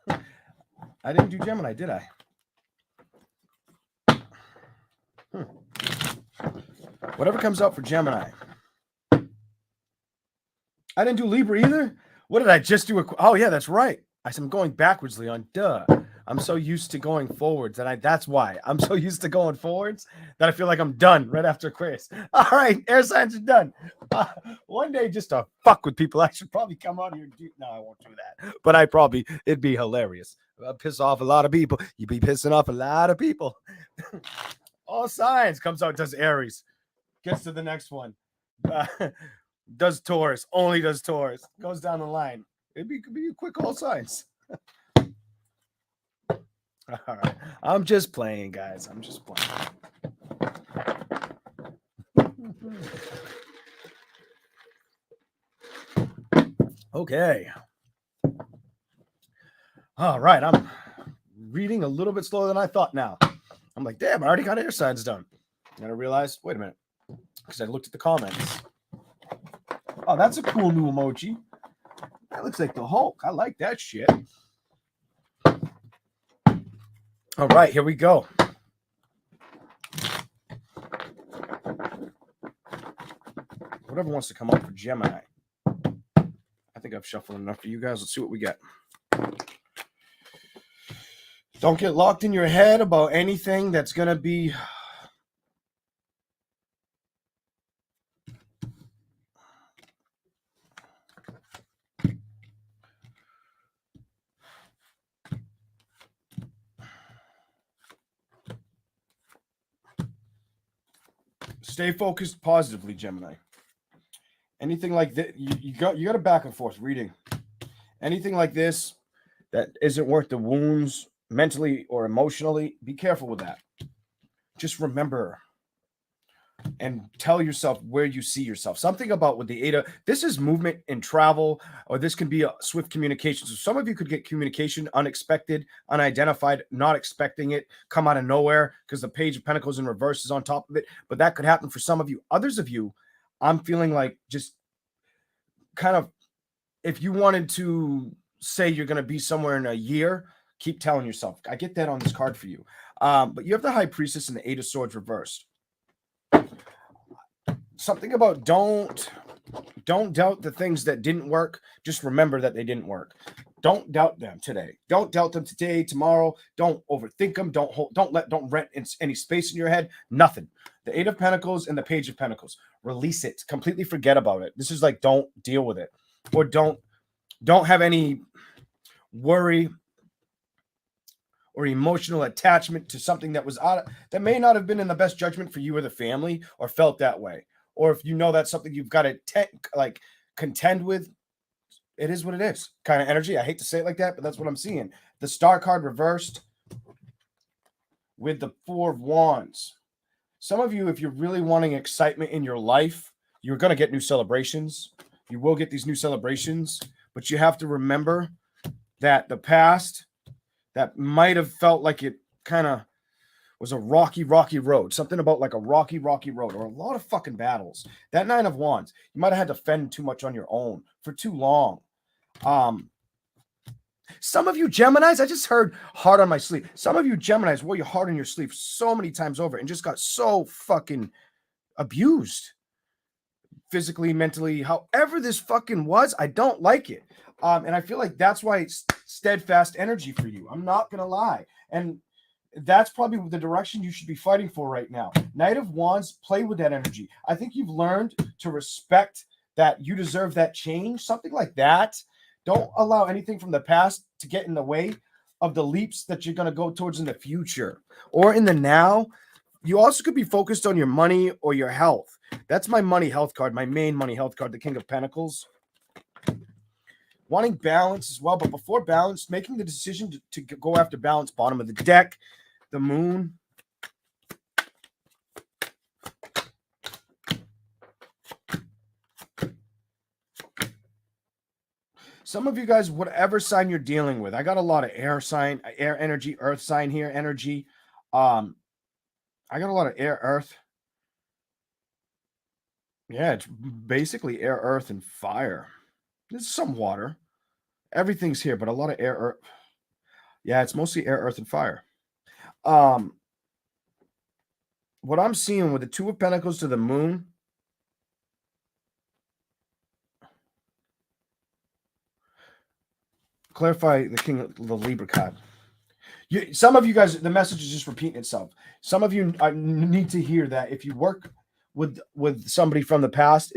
Speaker 1: I didn't do Gemini, did I? Whatever comes up for Gemini. I didn't do Libra either. What did I just do? Oh, yeah, that's right. I said I'm going backwards, Leon. Duh. I'm so used to going forwards. And that's why. I'm so used to going forwards that I feel like I'm done right after Aquarius. All right, air signs are done. One day, just to fuck with people, I should probably come out here and do. No, I won't do that. But it'd be hilarious. I'll piss off a lot of people. You'd be pissing off a lot of people. All signs comes out, does Aries. Gets to the next one. Does Taurus. Only does Taurus. Goes down the line. Could be a quick all signs. All right. I'm just playing, guys. I'm just playing. Okay. All right. I'm reading a little bit slower than I thought now. I'm like, damn, I already got air signs done. And I realized, wait a minute. Because I looked at the comments. Oh, that's a cool new emoji. That looks like the Hulk. I like that shit. All right, here we go. Whatever wants to come up for Gemini. I think I've shuffled enough for you guys. Let's see what we get. Don't get locked in your head about anything that's going to be... Stay focused positively, Gemini. Anything like that, you got a back and forth reading. Anything like this that isn't worth the wounds mentally or emotionally, be careful with that. Just remember and tell yourself where you see yourself. Something about with the Eight of, this is movement in travel, or this can be a swift communication. So some of you could get communication unexpected, unidentified, not expecting it, come out of nowhere because the Page of Pentacles in reverse is on top of it. But that could happen for some of you. Others of you, I'm feeling like just kind of, if you wanted to say you're going to be somewhere in a year, keep telling yourself. I get that on this card for you. But you have the High Priestess and the Eight of Swords reversed. Something about don't doubt the things that didn't work. Just remember that they didn't work. Don't doubt them today. Don't doubt them today, tomorrow. Don't overthink them. Don't rent any space in your head. Nothing. The Eight of Pentacles and the Page of Pentacles. Release it. Completely forget about it. This is like, don't deal with it. Or don't have any worry or emotional attachment to something that was that may not have been in the best judgment for you or the family, or felt that way. Or if you know that's something you've got to contend with, it is what it is. Kind of energy. I hate to say it like that, but that's what I'm seeing. The Star card reversed with the Four of Wands. Some of you, if you're really wanting excitement in your life, you're going to get new celebrations. You will get these new celebrations, but you have to remember that the past that might have felt like it kind of was a rocky road. Something about like a rocky road, or a lot of fucking battles. That Nine of Wands, you might have had to fend too much on your own for too long. Some of you Geminis, I just heard heart on my sleeve. Some of you Geminis wore your heart on your sleeve so many times over and just got so fucking abused. Physically, mentally, however this fucking was, I don't like it. And I feel like that's why it's steadfast energy for you. I'm not going to lie. And that's probably the direction you should be fighting for right now. Knight of Wands, play with that energy. I think you've learned to respect that you deserve that change, something like that. Don't allow anything from the past to get in the way of the leaps that you're going to go towards in the future or in the now. You also could be focused on your money or your health. That's my money health card, my main money health card, the King of Pentacles. Wanting balance as well, but before balance, making the decision to go after balance, bottom of the deck, the moon. Some of you guys, whatever sign you're dealing with, I got a lot of air sign, air energy, earth sign here, energy. I got a lot of air, earth. Yeah, it's basically air, earth, and fire. There's some water. Everything's here, but a lot of air, earth. Yeah, it's mostly air, earth, and fire. What I'm seeing with the Two of Pentacles to the moon. Clarify the King of the Libra card. Some of you guys, the message is just repeating itself. Some of you need to hear that if you work with somebody from the past,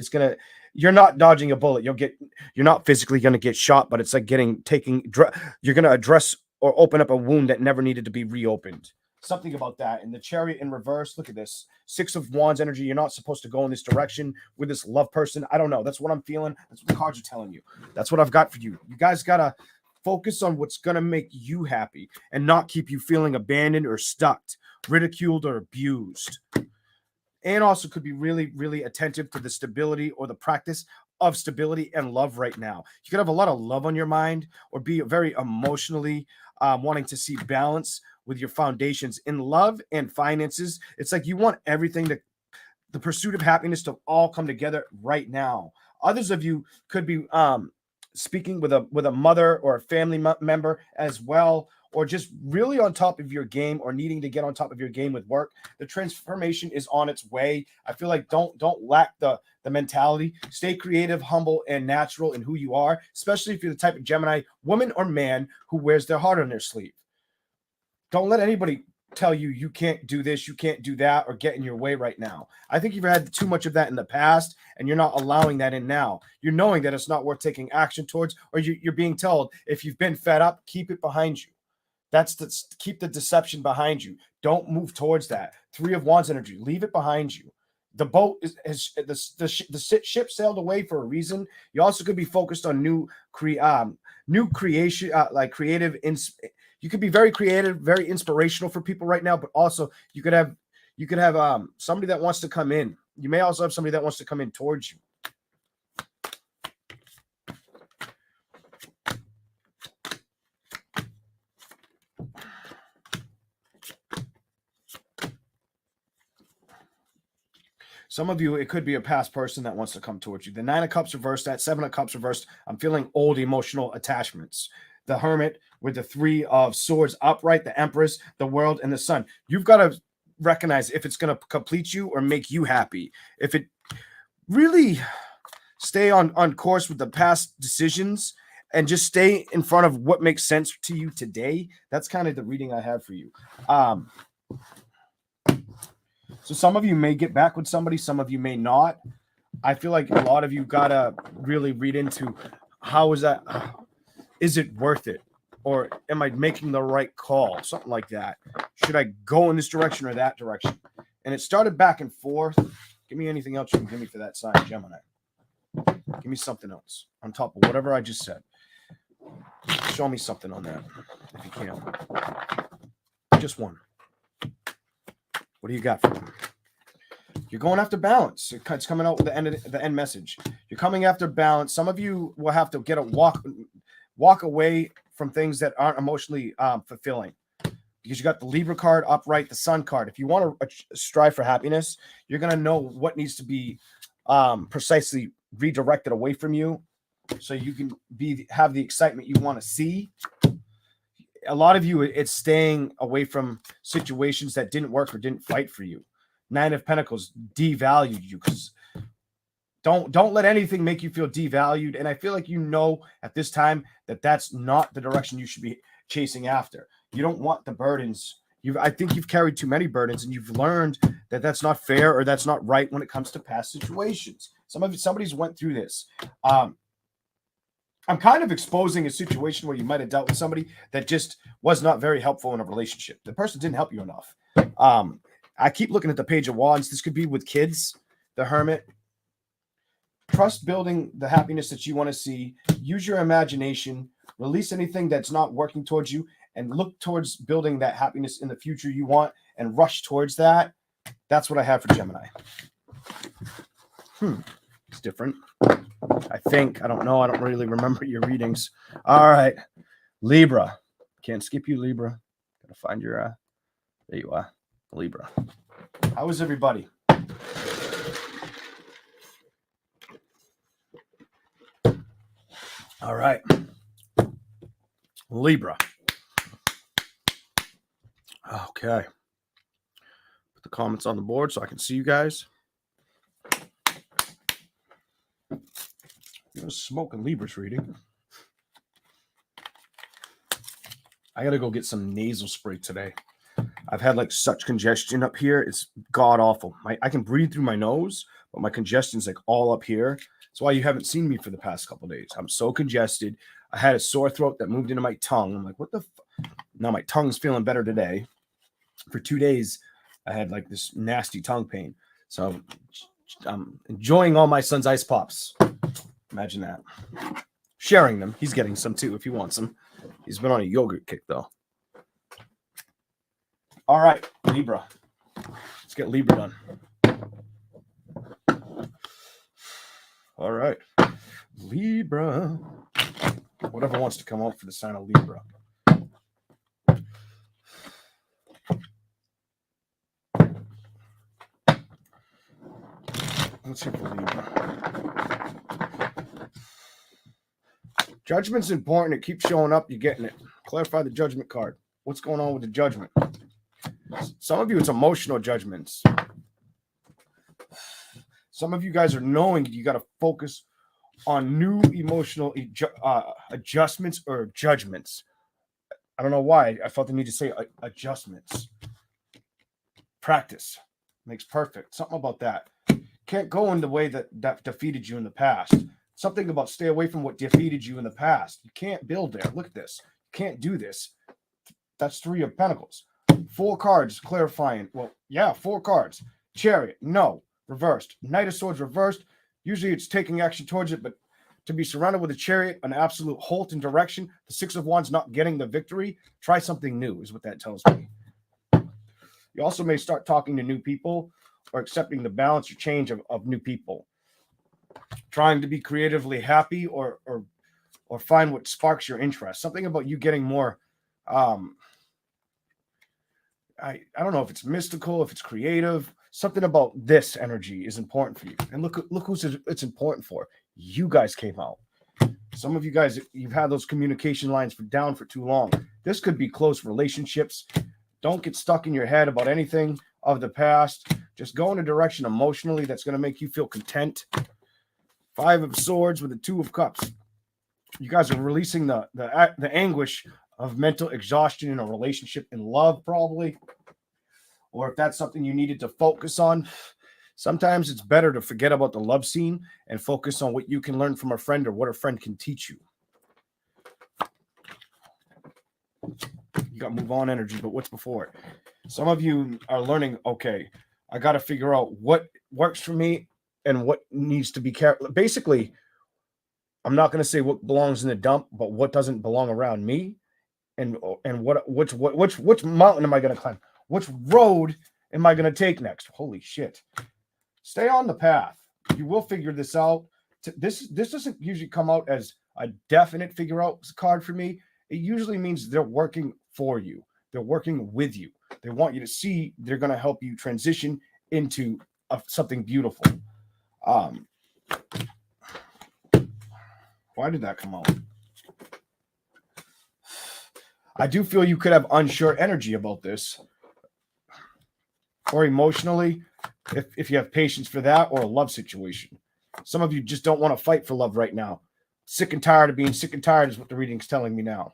Speaker 1: you're not dodging a bullet. You're not physically going to get shot, but it's like you're going to address or open up a wound that never needed to be reopened. Something about that. And the Chariot in reverse, look at this. Six of Wands energy. You're not supposed to go in this direction with this love person. I don't know. That's what I'm feeling. That's what the cards are telling you. That's what I've got for you. You guys got to focus on what's going to make you happy and not keep you feeling abandoned or stuck, ridiculed or abused. And also could be really, really attentive to the stability or the practice of stability and love right now. You could have a lot of love on your mind or be very emotionally wanting to see balance with your foundations in love and finances. It's like you want everything the pursuit of happiness to all come together right now. Others of you could be speaking with a mother or a family member as well, or just really on top of your game or needing to get on top of your game with work. The transformation is on its way. I feel like don't lack the mentality. Stay creative, humble, and natural in who you are, especially if you're the type of Gemini woman or man who wears their heart on their sleeve. Don't let anybody tell you you can't do this, you can't do that, or get in your way right now. I think you've had too much of that in the past, and you're not allowing that in now. You're knowing that it's not worth taking action towards, or you're being told if you've been fed up, keep it behind you. Keep the deception behind you. Don't move towards that. Three of Wands energy, leave it behind you. The boat the ship sailed away for a reason. You also could be focused on new creation, like creative. You could be very creative, very inspirational for people right now, but also you could have somebody that wants to come in. You may also have somebody that wants to come in towards you. Some of you, it could be a past person that wants to come towards you. The Nine of Cups reversed, that Seven of Cups reversed. I'm feeling old emotional attachments. The Hermit with the Three of Swords upright, the Empress, the World, and the Sun. You've got to recognize if it's going to complete you or make you happy. If it really stay on course with the past decisions and just stay in front of what makes sense to you today. That's kind of the reading I have for you. So some of you may get back with somebody, some of you may not. I feel like a lot of you got to really read into how is that, is it worth it? Or am I making the right call? Something like that. Should I go in this direction or that direction? And it started back and forth. Give me anything else you can give me for that sign, Gemini. Give me something else on top of whatever I just said. Show me something on that if you can. Just one. What do you got for me? You're going after balance. It's coming out with the end message. You're coming after balance. Some of you will have to get a walk away from things that aren't emotionally fulfilling, because you got the Libra card upright, the Sun card. If you want to strive for happiness, you're going to know what needs to be precisely redirected away from you, so you can have the excitement you want to see. A lot of you, it's staying away from situations that didn't work or didn't fight for you. Nine of Pentacles devalued you, because don't let anything make you feel devalued. And I feel like at this time that that's not the direction you should be chasing after. You don't want the burdens. I think you've carried too many burdens, and you've learned that that's not fair or that's not right when it comes to past situations. Somebody's went through this. I'm kind of exposing a situation where you might have dealt with somebody that just was not very helpful in a relationship. The person didn't help you enough. I keep looking at the Page of Wands. This could be with kids, the Hermit. Trust building the happiness that you want to see. Use your imagination. Release anything that's not working towards you and look towards building that happiness in the future you want and rush towards that. That's what I have for Gemini. It's different. I think. I don't know. I don't really remember your readings. All right. Libra. Can't skip you, Libra. Gotta find your there you are. Libra. How is everybody? All right. Libra. Okay. Put the comments on the board so I can see you guys. You're smoking Libra's reading. I gotta go get some nasal spray today. I've had like such congestion up here. It's god awful. I can breathe through my nose, but my congestion's like all up here. That's why you haven't seen me for the past couple days. I'm so congested. I had a sore throat that moved into my tongue. I'm like, what the Now my tongue's feeling better today. For 2 days, I had like this nasty tongue pain. So I'm enjoying all my son's ice pops. Imagine that. Sharing them. He's getting some too if he wants them. He's been on a yogurt kick though. All right, Libra. Let's get Libra done. All right. Libra. Whatever wants to come out for the sign of Libra. Let's see for Libra. Judgment's important. It keeps showing up. You're getting it. Clarify the judgment card. What's going on with the judgment? Some of you, it's emotional judgments. Some of you guys are knowing you got to focus on new emotional adjustments or judgments. I don't know why. I felt the need to say adjustments. Practice makes perfect. Something about that. Can't go in the way that defeated you in the past. Something about stay away from what defeated you in the past. You can't build there. Look at this. You can't do this. That's 3 of Pentacles. 4 cards clarifying. Well, yeah, 4 cards. Chariot, no. Reversed. Knight of Swords reversed. Usually it's taking action towards it, but to be surrounded with a chariot, an absolute halt in direction, the 6 of Wands not getting the victory, try something new is what that tells me. You also may start talking to new people or accepting the balance or change of new people. Trying to be creatively happy or find what sparks your interest. Something about you getting more I don't know if it's mystical, if it's creative. Something about this energy is important for you. And look who's it's important for. You guys came out. Some of you guys, you've had those communication lines down for too long. This could be close relationships. Don't get stuck in your head about anything of the past. Just go in a direction emotionally that's going to make you feel content. 5 of Swords with the 2 of Cups. You guys are releasing the anguish of mental exhaustion in a relationship, in love, probably. Or if that's something you needed to focus on, sometimes it's better to forget about the love scene and focus on what you can learn from a friend or what a friend can teach you. You got move on energy, but what's before it? Some of you are learning, okay, I got to figure out what works for me and what needs to be careful. Basically, I'm not going to say what belongs in the dump, but what doesn't belong around me, and which mountain am I going to climb? Which road am I going to take next? Holy shit! Stay on the path. You will figure this out. This doesn't usually come out as a definite figure out card for me. It usually means they're working for you. They're working with you. They want you to see they're going to help you transition into something beautiful. Why did that come out? I do feel you could have unsure energy about this. Or emotionally, if you have patience for that, or a love situation. Some of you just don't want to fight for love right now. Sick and tired of being sick and tired is what the reading's telling me now.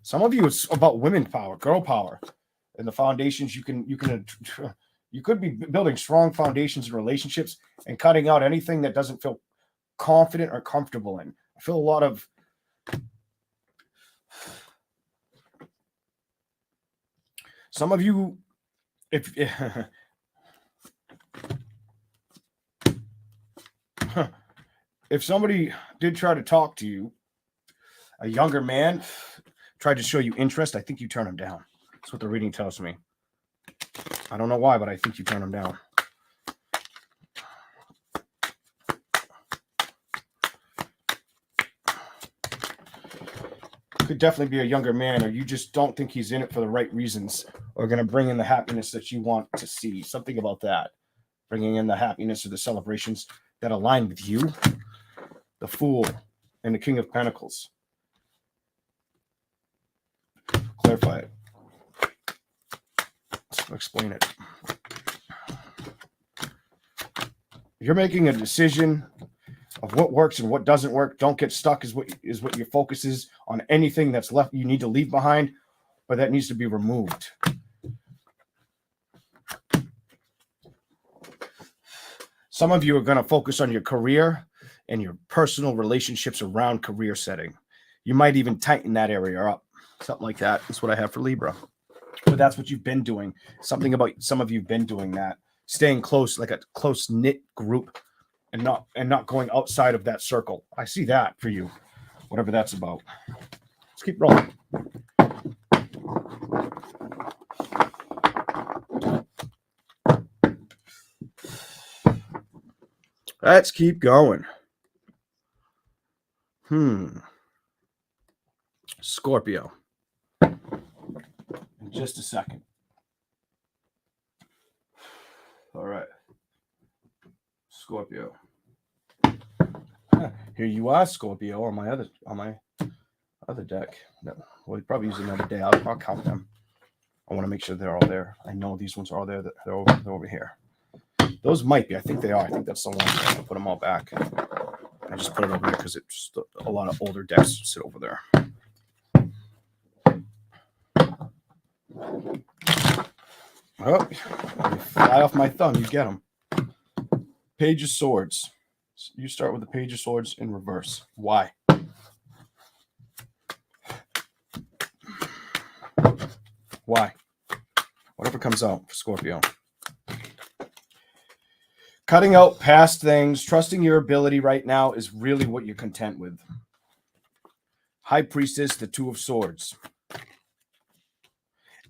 Speaker 1: Some of you, it's about women power, girl power, and the foundations you could be building strong foundations in relationships and cutting out anything that doesn't feel confident or comfortable in. I feel a lot of some of you, if if somebody did try to talk to you, a younger man tried to show you interest, I think you turn him down. That's what the reading tells me. I don't know why, but I think you turn him down. Could definitely be a younger man, or you just don't think he's in it for the right reasons, or going to bring in the happiness that you want to see. Something about that. Bringing in the happiness or the celebrations that align with you. The Fool and the King of Pentacles. Clarify it. Let's explain it. If you're making a decision of what works and what doesn't work, don't get stuck is what your focus is on. Anything that's left you need to leave behind, or that needs to be removed. Some of you are going to focus on your career and your personal relationships around career setting. You might even tighten that area up. Something like that is what I have for Libra. But that's what you've been doing. Something about some of you've been doing that. Staying close, like a close-knit group, and not going outside of that circle. I see that for you, whatever that's about. Let's keep rolling. Let's keep going. Scorpio. In just a second. All right. Scorpio. Here you are, Scorpio, on my other deck. No, we'll probably use another day. I'll count them. I want to make sure they're all there. I know these ones are all there. They're over here. Those might be. I think they are. I think that's the one. I'm going to put them all back. I just put it over there because it's a lot of older decks sit over there. Oh, you fly off my thumb. You get them. Page of Swords. You start with the Page of Swords in reverse. Why? Why? Whatever comes out for Scorpio. Cutting out past things, trusting your ability right now is really what you're content with. High Priestess, the Two of Swords.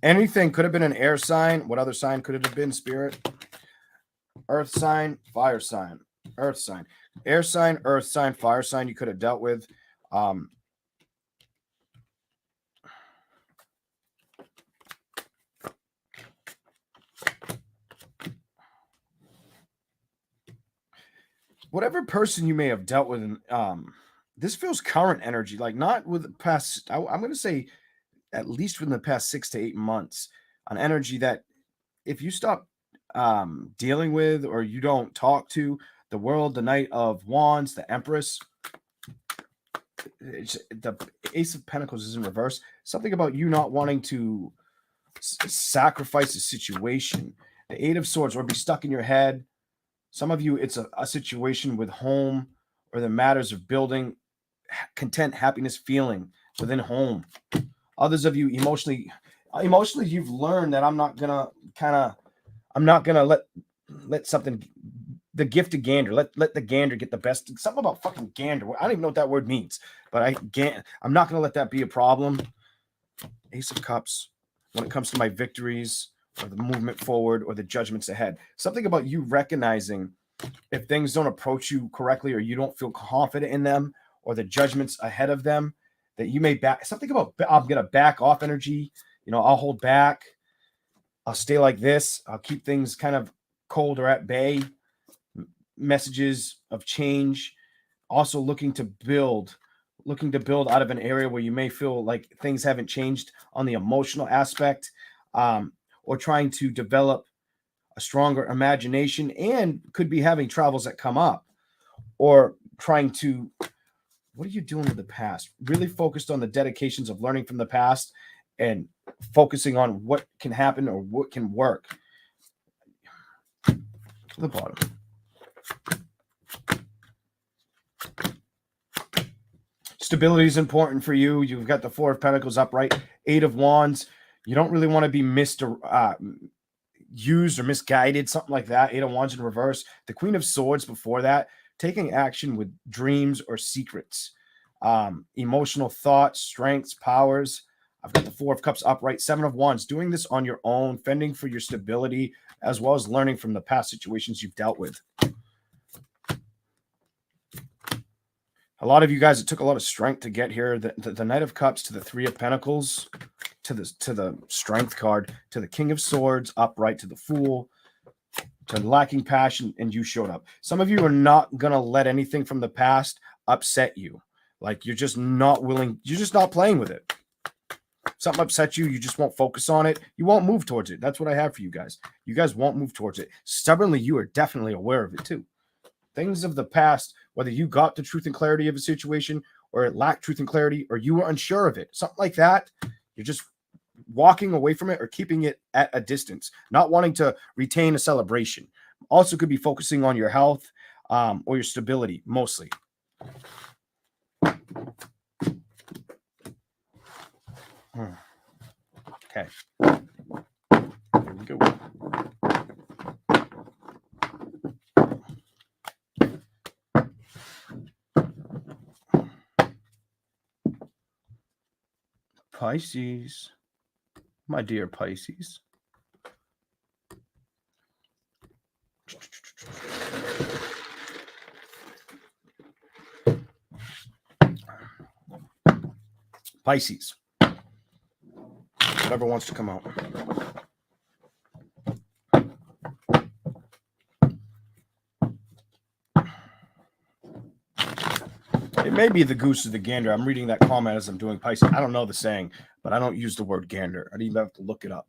Speaker 1: Anything could have been an air sign. What other sign could it have been, Spirit? Earth sign, fire sign, earth sign. Air sign, earth sign, fire sign you could have dealt with. Whatever person you may have dealt with, this feels current energy, like not with the past. I'm going to say at least within the past 6 to 8 months, an energy that if you stop dealing with or you don't talk to the world, the Knight of Wands, the Empress, the Ace of Pentacles is in reverse. Something about you not wanting to sacrifice a situation. The Eight of Swords, or be stuck in your head. Some of you, it's a situation with home or the matters of building content, happiness, feeling within home. Others of you emotionally, you've learned that I'm not gonna let something, the gift of gander, let the gander get the best. Something about fucking gander. I don't even know what that word means, but I'm not gonna let that be a problem. Ace of Cups. When it comes to my victories or the movement forward or the judgments ahead, something about you recognizing if things don't approach you correctly or you don't feel confident in them or the judgments ahead of them, that you may back. Something about I'm gonna back off energy. I'll hold back. I'll stay like this. I'll keep things kind of cold or at bay. Messages of change. Also looking to build out of an area where you may feel like things haven't changed on the emotional aspect, or trying to develop a stronger imagination, and could be having travels that come up, or trying to, what are you doing with the past? Really focused on the dedications of learning from the past and focusing on what can happen or what can work. To the bottom. Stability is important for you. You've got the Four of Pentacles upright, Eight of Wands. You don't really want to be used or misguided, something like that. Eight of Wands in reverse. The Queen of Swords before that, taking action with dreams or secrets, emotional thoughts, strengths, powers. I've got the Four of Cups upright, Seven of Wands, doing this on your own, fending for your stability, as well as learning from the past situations you've dealt with. A lot of you guys, it took a lot of strength to get here. The Knight of Cups to the Three of Pentacles, to the Strength card, to the King of Swords, upright, to the Fool, to lacking passion, and you showed up. Some of you are not going to let anything from the past upset you. Like, you're just not willing. You're just not playing with it. Something upsets you, you just won't focus on it. You won't move towards it. That's what I have for you guys. You guys won't move towards it. Stubbornly, you are definitely aware of it too. Things of the past, whether you got the truth and clarity of a situation or it lacked truth and clarity or you were unsure of it, something like that, you're just walking away from it or keeping it at a distance, not wanting to retain a celebration. Also could be focusing on your health or your stability, mostly. Okay. Here we go. Pisces, my dear Pisces. Pisces. Whatever wants to come out. It may be the goose or the gander. I'm reading that comment as I'm doing Pisces. I don't know the saying, but I don't use the word gander. I didn't even have to look it up.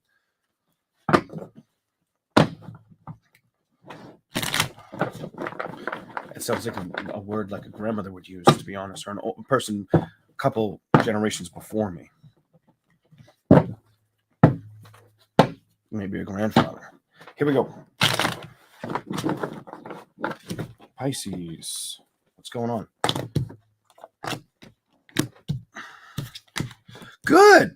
Speaker 1: It sounds like a word like a grandmother would use, to be honest, or an old person a couple generations before me. Maybe a grandfather. Here we go. Pisces. What's going on? Good.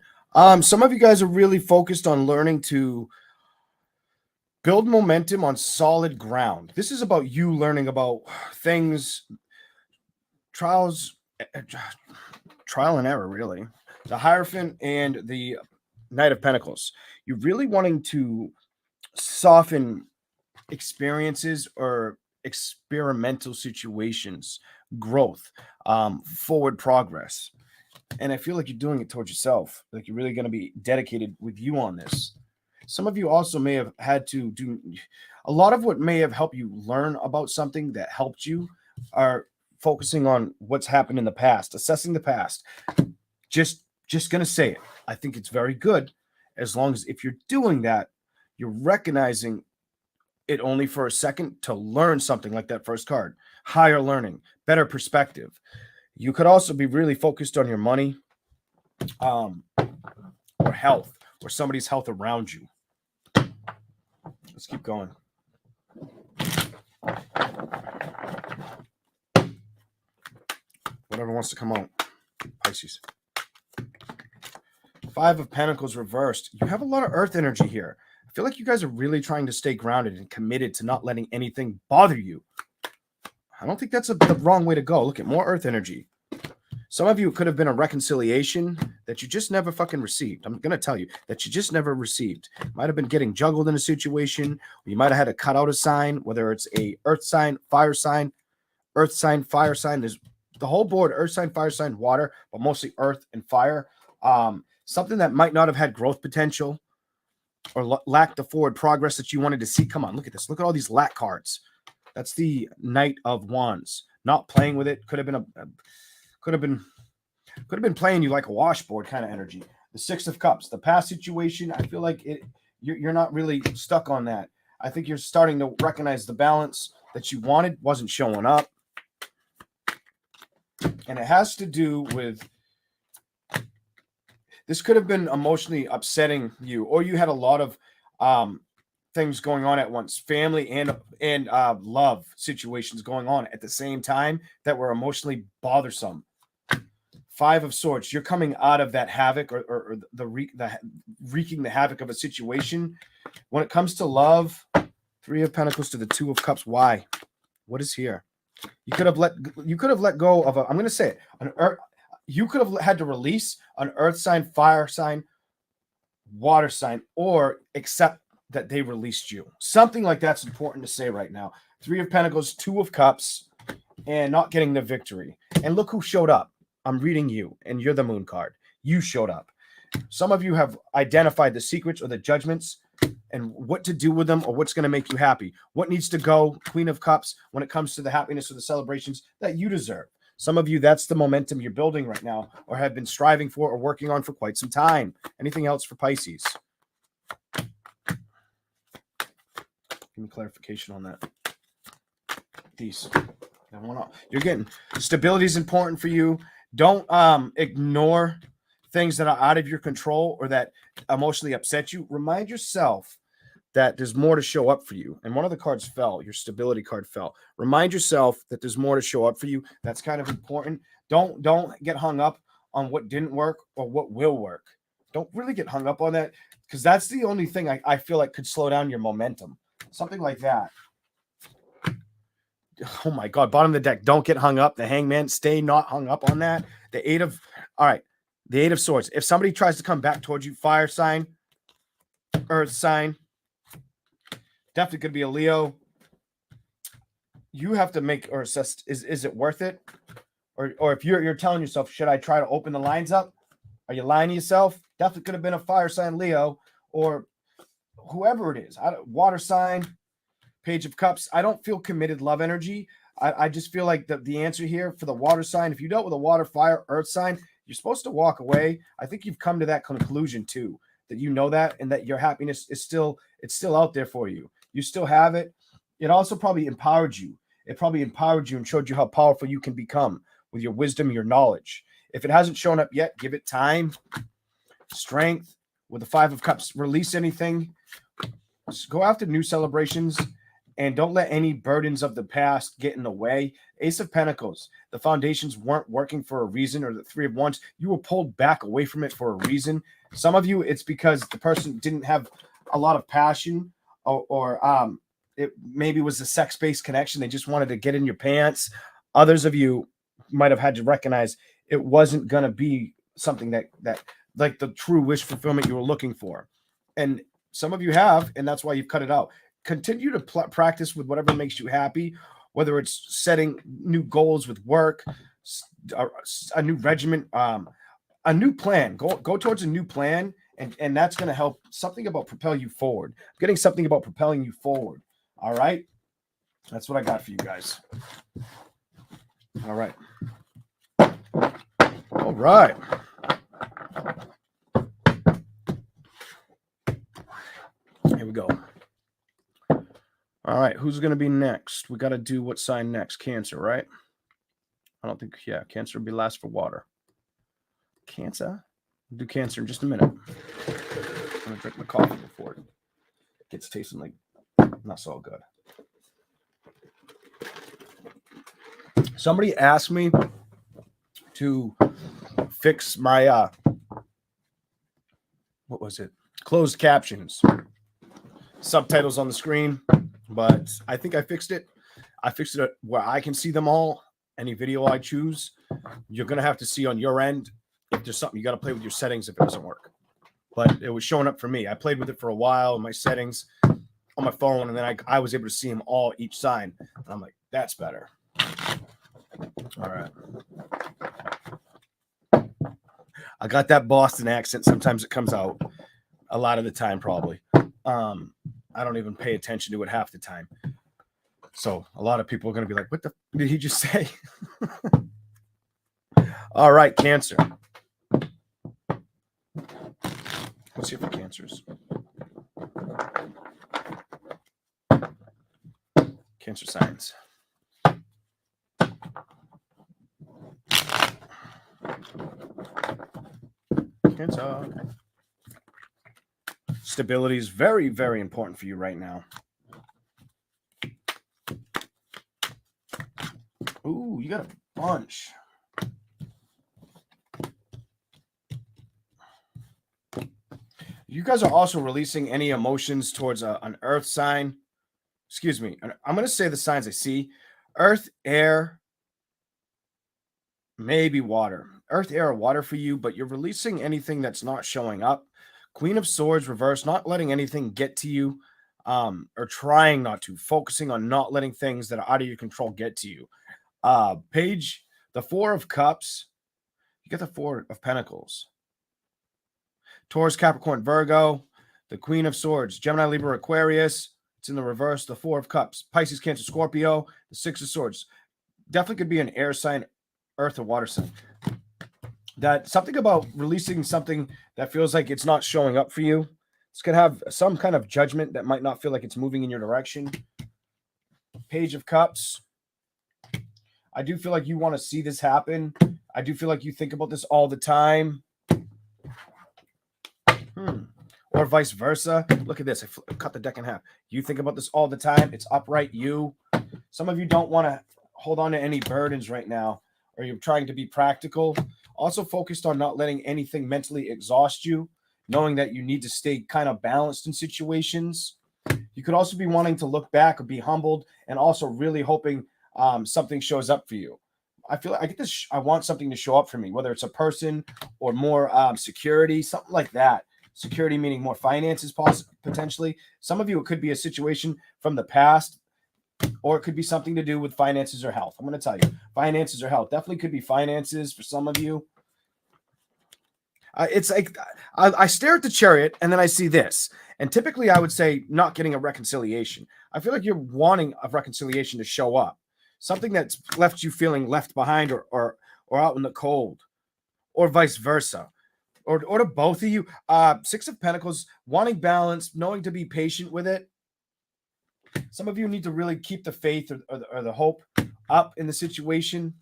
Speaker 1: Some of you guys are really focused on learning to build momentum on solid ground. This is about you learning about things, trial and error, really. The Hierophant and the Knight of Pentacles. You're really wanting to soften experiences or experimental situations, growth, forward progress. And I feel like you're doing it towards yourself. Like you're really going to be dedicated with you on this. Some of you also may have had to do a lot of what may have helped you learn about something that helped you are focusing on what's happened in the past, assessing the past. Just going to say it. I think it's very good as long as if you're doing that, you're recognizing it only for a second to learn something like that first card. Higher learning, better perspective. You could also be really focused on your money or health or somebody's health around you. Let's keep going. Whatever wants to come out. Pisces. Five of Pentacles reversed. You have a lot of earth energy here. I feel like you guys are really trying to stay grounded and committed to not letting anything bother you. I don't think that's the wrong way to go. Look at more earth energy. Some of you could have been a reconciliation that you just never fucking received. I'm going to tell you that you just never received. Might have been getting juggled in a situation. Or you might have had to cut out a sign, whether it's a earth sign, fire sign, earth sign, fire sign. There's the whole board, earth sign, fire sign, water, but mostly earth and fire. Something that might not have had growth potential or lacked the forward progress that you wanted to see. Come on, look at this. Look at all these lack cards. That's the Knight of Wands. Not playing with it. Could have been playing you like a washboard kind of energy. The Six of Cups, the past situation. I feel like you're not really stuck on that. I think you're starting to recognize the balance that you wanted wasn't showing up. And it has to do with, this could have been emotionally upsetting you, or you had a lot of things going on at once, family and love situations going on at the same time that were emotionally bothersome. Five of Swords. You're coming out of that havoc or wreaking the havoc of a situation. When it comes to love, Three of Pentacles to the Two of Cups. Why? What is here? You could have let go of I'm going to say it. You could have had to release an earth sign, fire sign, water sign, or accept that they released you. Something like that's important to say right now. Three of Pentacles, Two of Cups, and not getting the victory. And look who showed up. I'm reading you, and you're the Moon card. You showed up. Some of you have identified the secrets or the judgments and what to do with them or what's going to make you happy. What needs to go, Queen of Cups, when it comes to the happiness or the celebrations that you deserve. Some of you, that's the momentum you're building right now or have been striving for or working on for quite some time. Anything else for Pisces? Give me clarification on that. These. You're getting stability is important for you. Don't ignore things that are out of your control or that emotionally upset you. Remind yourself that there's more to show up for you. And one of the cards fell. Your stability card fell. Remind yourself that there's more to show up for you. That's kind of important. Don't get hung up on what didn't work or what will work. Don't really get hung up on that because that's the only thing I feel like could slow down your momentum. Something like that. Oh my God, bottom of the deck. Don't get hung up. The Hangman, stay not hung up on that. The Eight of Swords. If somebody tries to come back towards you, fire sign, earth sign, definitely could be a Leo. You have to make or assess, is it worth it? Or if you're telling yourself, should I try to open the lines up? Are you lying to yourself? Definitely could have been a fire sign Leo or whoever it is. Water sign, Page of Cups. I don't feel committed love energy. I just feel like the answer here for the water sign, if you dealt with a water, fire, earth sign, you're supposed to walk away. I think you've come to that conclusion too, that you know that and that your happiness is still out there for you. You still have it. It also probably empowered you. It probably empowered you and showed you how powerful you can become with your wisdom, your knowledge. If it hasn't shown up yet, give it time, strength. With the Five of Cups, release anything. Just go after new celebrations. And don't let any burdens of the past get in the way. Ace of Pentacles. The foundations weren't working for a reason, or the Three of Wands. You were pulled back away from it for a reason. Some of you, it's because the person didn't have a lot of passion, or it maybe was a sex-based connection. They just wanted to get in your pants. Others of you might have had to recognize it wasn't going to be something that like the true wish fulfillment you were looking for. And some of you have, and that's why you've cut it out. Continue to practice with whatever makes you happy, whether it's setting new goals with work, a new regimen, a new plan. Go towards a new plan, and that's going to help. Something about propel you forward. I'm getting something about propelling you forward. All right? That's what I got for you guys. All right. All right. Here we go. All right, who's going to be next? We got to do what sign next? Cancer, right? I don't think, yeah, Cancer would be last for water. Cancer? We'll do Cancer in just a minute. I'm going to drink my coffee before it gets tasting like not so good. Somebody asked me to fix my, what was it? Closed captions. Subtitles on the screen. But I think I fixed it. I fixed it where I can see them all. Any video I choose, you're going to have to see on your end. If there's something, you got to play with your settings if it doesn't work. But it was showing up for me. I played with it for a while in my settings on my phone, and then I was able to see them all, each sign. And I'm like, that's better. All right. I got that Boston accent. Sometimes it comes out. A lot of the time, probably. I don't even pay attention to it half the time. So a lot of people are going to be like, what the did he just say? All right, Cancer. Let's see if the Cancers. Cancer signs. Cancer. Stability is very, very important for you right now. Ooh, you got a bunch. You guys are also releasing any emotions towards an earth sign. Excuse me. I'm going to say the signs I see: earth, air, maybe water. Earth, air, or water for you, but you're releasing anything that's not showing up. Queen of Swords reverse, not letting anything get to you, or trying not to, focusing on not letting things that are out of your control get to you. Page, the Four of Cups. You get the Four of Pentacles. Taurus, Capricorn, Virgo, the Queen of Swords, Gemini, Libra, Aquarius. It's in the reverse, the Four of Cups, Pisces, Cancer, Scorpio, the Six of Swords. Definitely could be an air sign, earth, or water sign. That something about releasing something that feels like it's not showing up for you. It's going to have some kind of judgment that might not feel like it's moving in your direction. Page of Cups. I do feel like you want to see this happen. I do feel like you think about this all the time. Or vice versa. Look at this. I cut the deck in half. You think about this all the time. It's upright you. Some of you don't want to hold on to any burdens right now, or you're trying to be practical. Also focused on not letting anything mentally exhaust you, knowing that you need to stay kind of balanced in situations. You could also be wanting to look back or be humbled, and also really hoping something shows up for you. I feel like I get this. I want something to show up for me, whether it's a person or more security, something like that. Security meaning more finances, potentially. Some of you, it could be a situation from the past, or it could be something to do with finances or health. I'm going to tell you, finances or health. Definitely could be finances for some of you. It's like I stare at the Chariot and then I see this. And typically I would say not getting a reconciliation. I feel like you're wanting a reconciliation to show up. Something that's left you feeling left behind or out in the cold, or vice versa. Or to both of you. Six of Pentacles, wanting balance, knowing to be patient with it. Some of you need to really keep the faith or the hope up in the situation.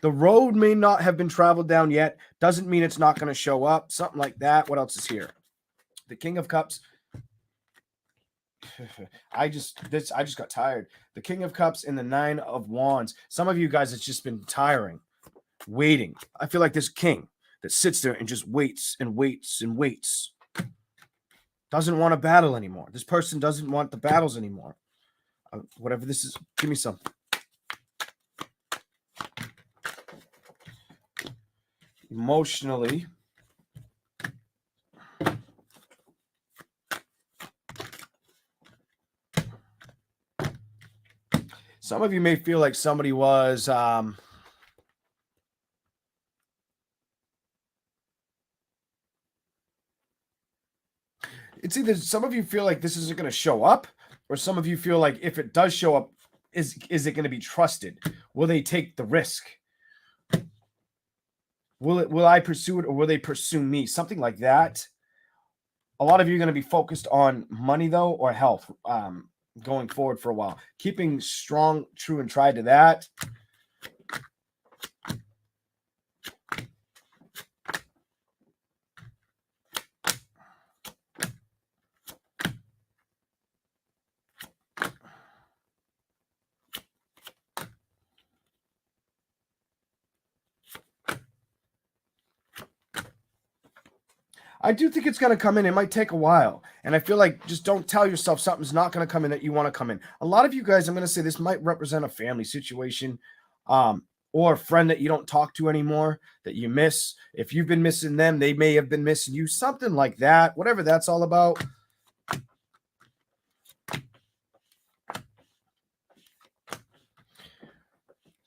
Speaker 1: The road may not have been traveled down yet. Doesn't mean it's not going to show up. Something like that. What else is here? The King of Cups. I just got tired. The King of Cups and the Nine of Wands. Some of you guys, it's just been tiring. Waiting. I feel like this king that sits there and just waits and waits and waits. Doesn't want to battle anymore. This person doesn't want the battles anymore. Whatever this is, give me something. Emotionally. Some of you may feel like somebody was it's either some of you feel like this isn't going to show up, or some of you feel like if it does show up, is it going to be trusted? Will they take the risk? Will I pursue it, or will they pursue me? Something like that. A lot of you are going to be focused on money though, or health, going forward for a while. Keeping strong, true, and tried to that. I do think it's going to come in. It might take a while. And I feel like just don't tell yourself something's not going to come in that you want to come in. A lot of you guys, I'm going to say this might represent a family situation, or a friend that you don't talk to anymore, that you miss. If you've been missing them, they may have been missing you. Something like that. Whatever that's all about.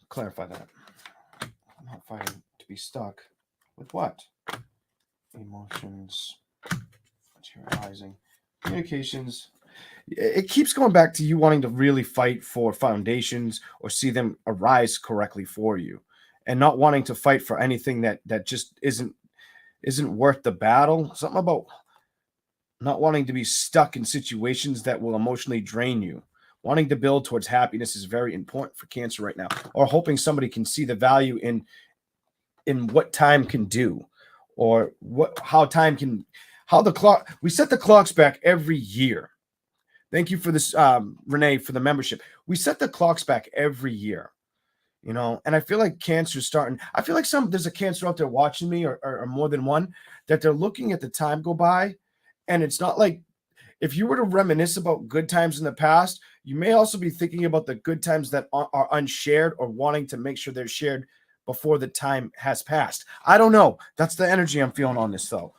Speaker 1: Clarify that. I'm not fighting to be stuck with what? Emotions, materializing, communications. It keeps going back to you wanting to really fight for foundations or see them arise correctly for you, and not wanting to fight for anything that just isn't worth the battle. Something about not wanting to be stuck in situations that will emotionally drain you. Wanting to build towards happiness is very important for Cancer right now, or hoping somebody can see the value in what time can do. Or how the clock, we set the clocks back every year. Thank you for this, Renee, for the membership. We set the clocks back every year. you know. And I feel like Cancer's starting. I feel like there's a Cancer out there watching me, or more than one, that they're looking at the time go by, and it's not like, if you were to reminisce about good times in the past, you may also be thinking about the good times that are unshared, or wanting to make sure they're shared before the time has passed. I don't know. That's the energy I'm feeling on this, though.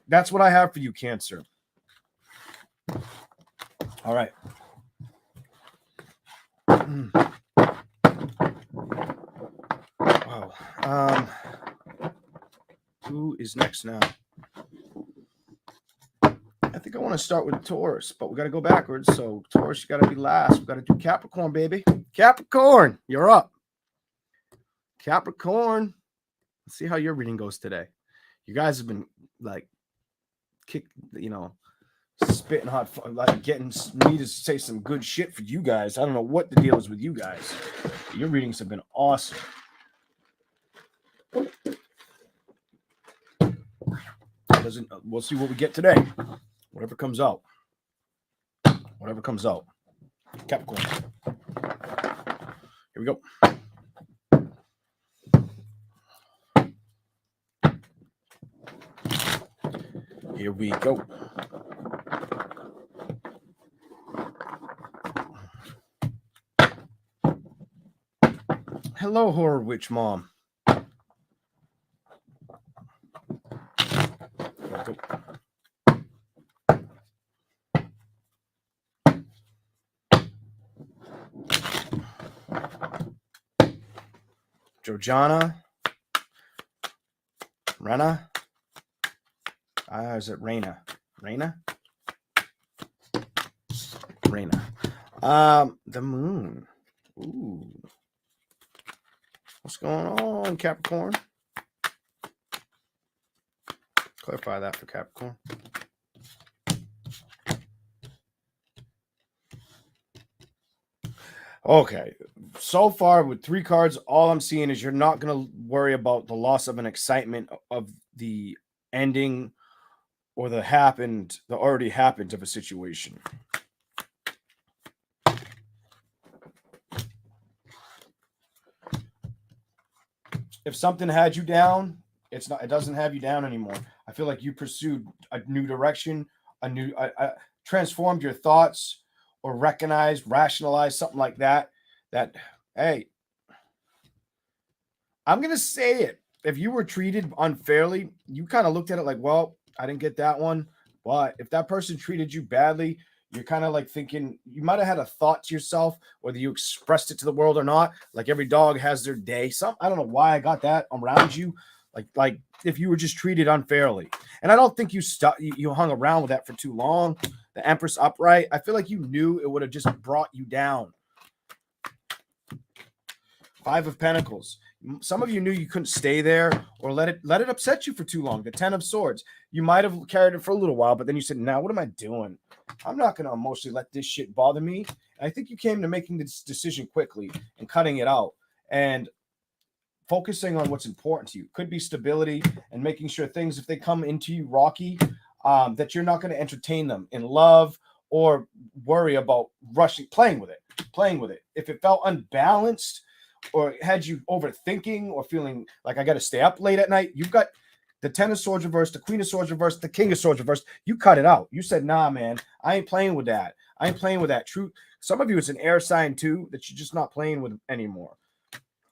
Speaker 1: That's what I have for you, Cancer. All right. Wow. Who is next now? I think I want to start with Taurus, but we got to go backwards. So Taurus, you got to be last. We got to do Capricorn, baby. Capricorn, you're up. Capricorn. Let's see how your reading goes today. You guys have been like spitting hot, like getting me to say some good shit for you guys. I don't know what the deal is with you guys. Your readings have been awesome. We'll see what we get today. Whatever comes out. Whatever comes out. Capricorn. Here we go. Here we go. Hello, horror witch mom. Jojana. Rena. Is it Raina? Raina? Raina. The moon. Ooh. What's going on, Capricorn? Clarify that for Capricorn. Okay. So far with 3 cards, all I'm seeing is you're not going to worry about the loss of an excitement of the ending or the already happened of a situation. If something had you down, it doesn't have you down anymore. I feel like you pursued a new direction, transformed your thoughts, or rationalized something like that. Hey, I'm going to say it. If you were treated unfairly, you kind of looked at it like, well, I didn't get that one. But if that person treated you badly, you're kind of like thinking, you might have had a thought to yourself, whether you expressed it to the world or not. Like every dog has their day. I don't know why I got that around you. Like if you were just treated unfairly. And I don't think you hung around with that for too long. The Empress upright, I feel like you knew it would have just brought you down. 5 of Pentacles. Some of you knew you couldn't stay there or let it upset you for too long. The 10 of Swords. You might have carried it for a little while, but then you said, now what am I doing? I'm not going to emotionally let this shit bother me. And I think you came to making this decision quickly and cutting it out and focusing on what's important to you. Could be stability and making sure things, if they come into you rocky, that you're not going to entertain them in love or worry about playing with it. If it felt unbalanced or had you overthinking or feeling like I got to stay up late at night, you've got the 10 of Swords reversed, the Queen of Swords reversed, the King of Swords reversed. You cut it out. You said, nah, man, I ain't playing with that. I ain't playing with that. True. Some of you, it's an air sign too that you're just not playing with anymore.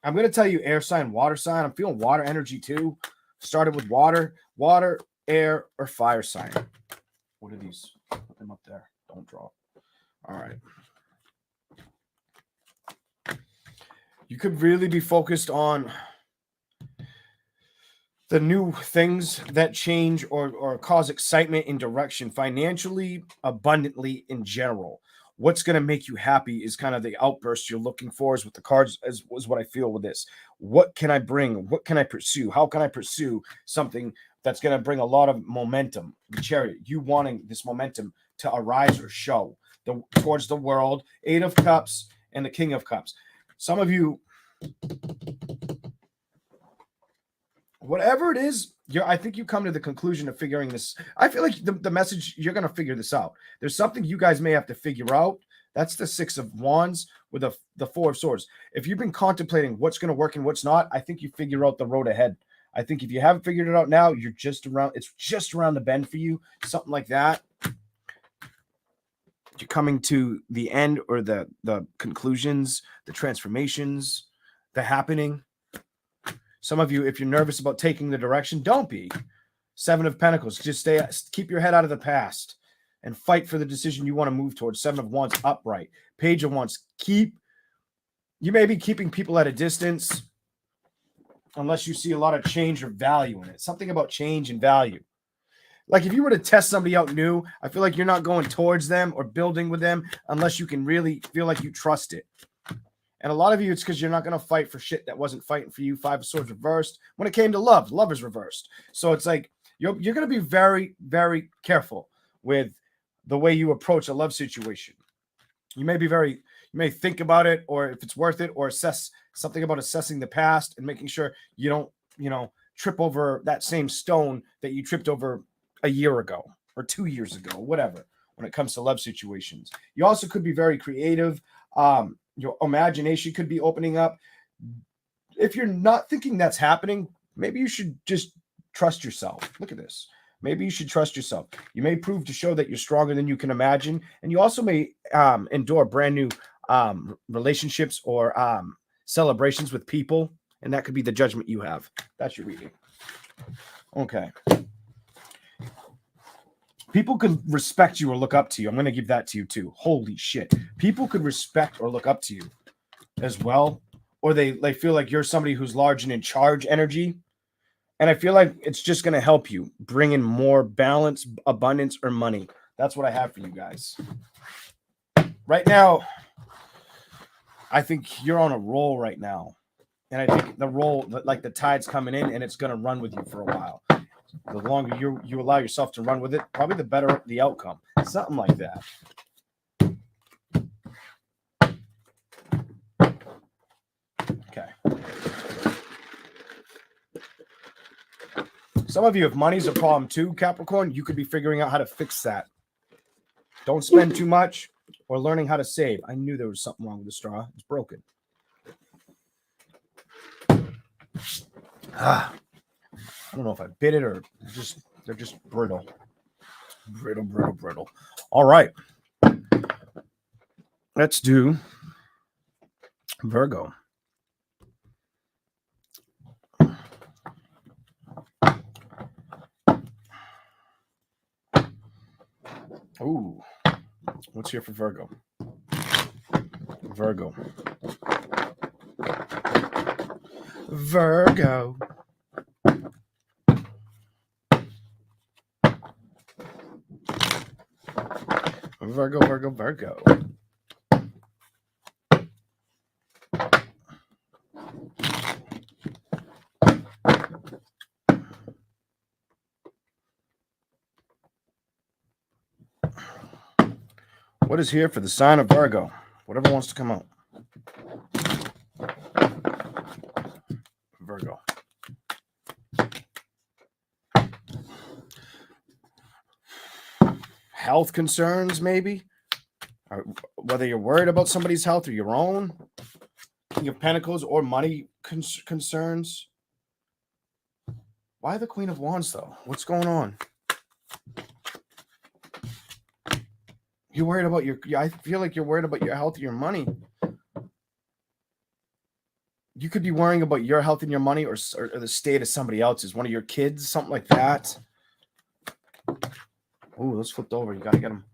Speaker 1: I'm going to tell you air sign, water sign. I'm feeling water energy too. Started with water, air, or fire sign. What are these? Put them up there. Don't draw. All right. You could really be focused on the new things that change or cause excitement in direction financially, abundantly in general. What's going to make you happy is kind of the outburst you're looking for, is with the cards, is what I feel with this. What can I bring? What can I pursue? How can I pursue something that's going to bring a lot of momentum? The Chariot, you wanting this momentum to arise or show towards the world. 8 of Cups and the King of Cups. Some of you, whatever it is, I think you come to the conclusion of figuring this. I feel like the message, you're going to figure this out. There's something you guys may have to figure out That's the Six of Wands with the Four of Swords. If you've been contemplating what's going to work and what's not, I think you figure out the road ahead. I think if you haven't figured it out now, it's just around the bend for you, something like that. You're coming to the end or the conclusions, the transformations, the happening. Some of you, if you're nervous about taking the direction, don't be. Seven of Pentacles, just keep your head out of the past and fight for the decision you want to move towards. Seven of Wands, upright. Page of Wands, you may be keeping people at a distance unless you see a lot of change or value in it. Something about change and value. Like if you were to test somebody out new, I feel like you're not going towards them or building with them unless you can really feel like you trust it. And a lot of you, it's because you're not going to fight for shit that wasn't fighting for you. Five of Swords reversed. When it came to love is reversed. So it's like you're going to be very, very careful with the way you approach a love situation. You may think about it, or if it's worth it, or assess something about assessing the past and making sure you don't, trip over that same stone that you tripped over a year ago or 2 years ago, whatever, when it comes to love situations. You also could be very creative. Your imagination could be opening up. If you're not thinking that's happening, maybe you should just trust yourself. Look at this. Maybe you should trust yourself. You may prove to show that you're stronger than you can imagine. And you also may endure brand new relationships or celebrations with people. And that could be the judgment you have. That's your reading. Okay. People could respect you or look up to you. I'm going to give that to you too. Holy shit. People could respect or look up to you as well. Or they feel like you're somebody who's large and in charge energy. And I feel like it's just going to help you bring in more balance, abundance, or money. That's what I have for you guys. Right now, I think you're on a roll right now. And I think the roll, like the tide's coming in and it's going to run with you for a while. The longer you allow yourself to run with it, probably the better the outcome. Something like that. Okay. Some of you, if money's a problem too, Capricorn, you could be figuring out how to fix that. Don't spend too much or learning how to save. I knew there was something wrong with the straw. It's broken. I don't know if I bit it or they're just brittle. Brittle. All right. Let's do Virgo. Ooh. What's here for Virgo? Virgo. Virgo. What is here for the sign of Virgo? Whatever wants to come out. Virgo. Health concerns, maybe? Or whether you're worried about somebody's health or your own. King of Pentacles or money concerns. Why the Queen of Wands, though? What's going on? You're worried about I feel like you're worried about your health or your money. You could be worrying about your health and your money or the state of somebody else's, one of your kids, something like that. Oh, those flipped over. You got to get them.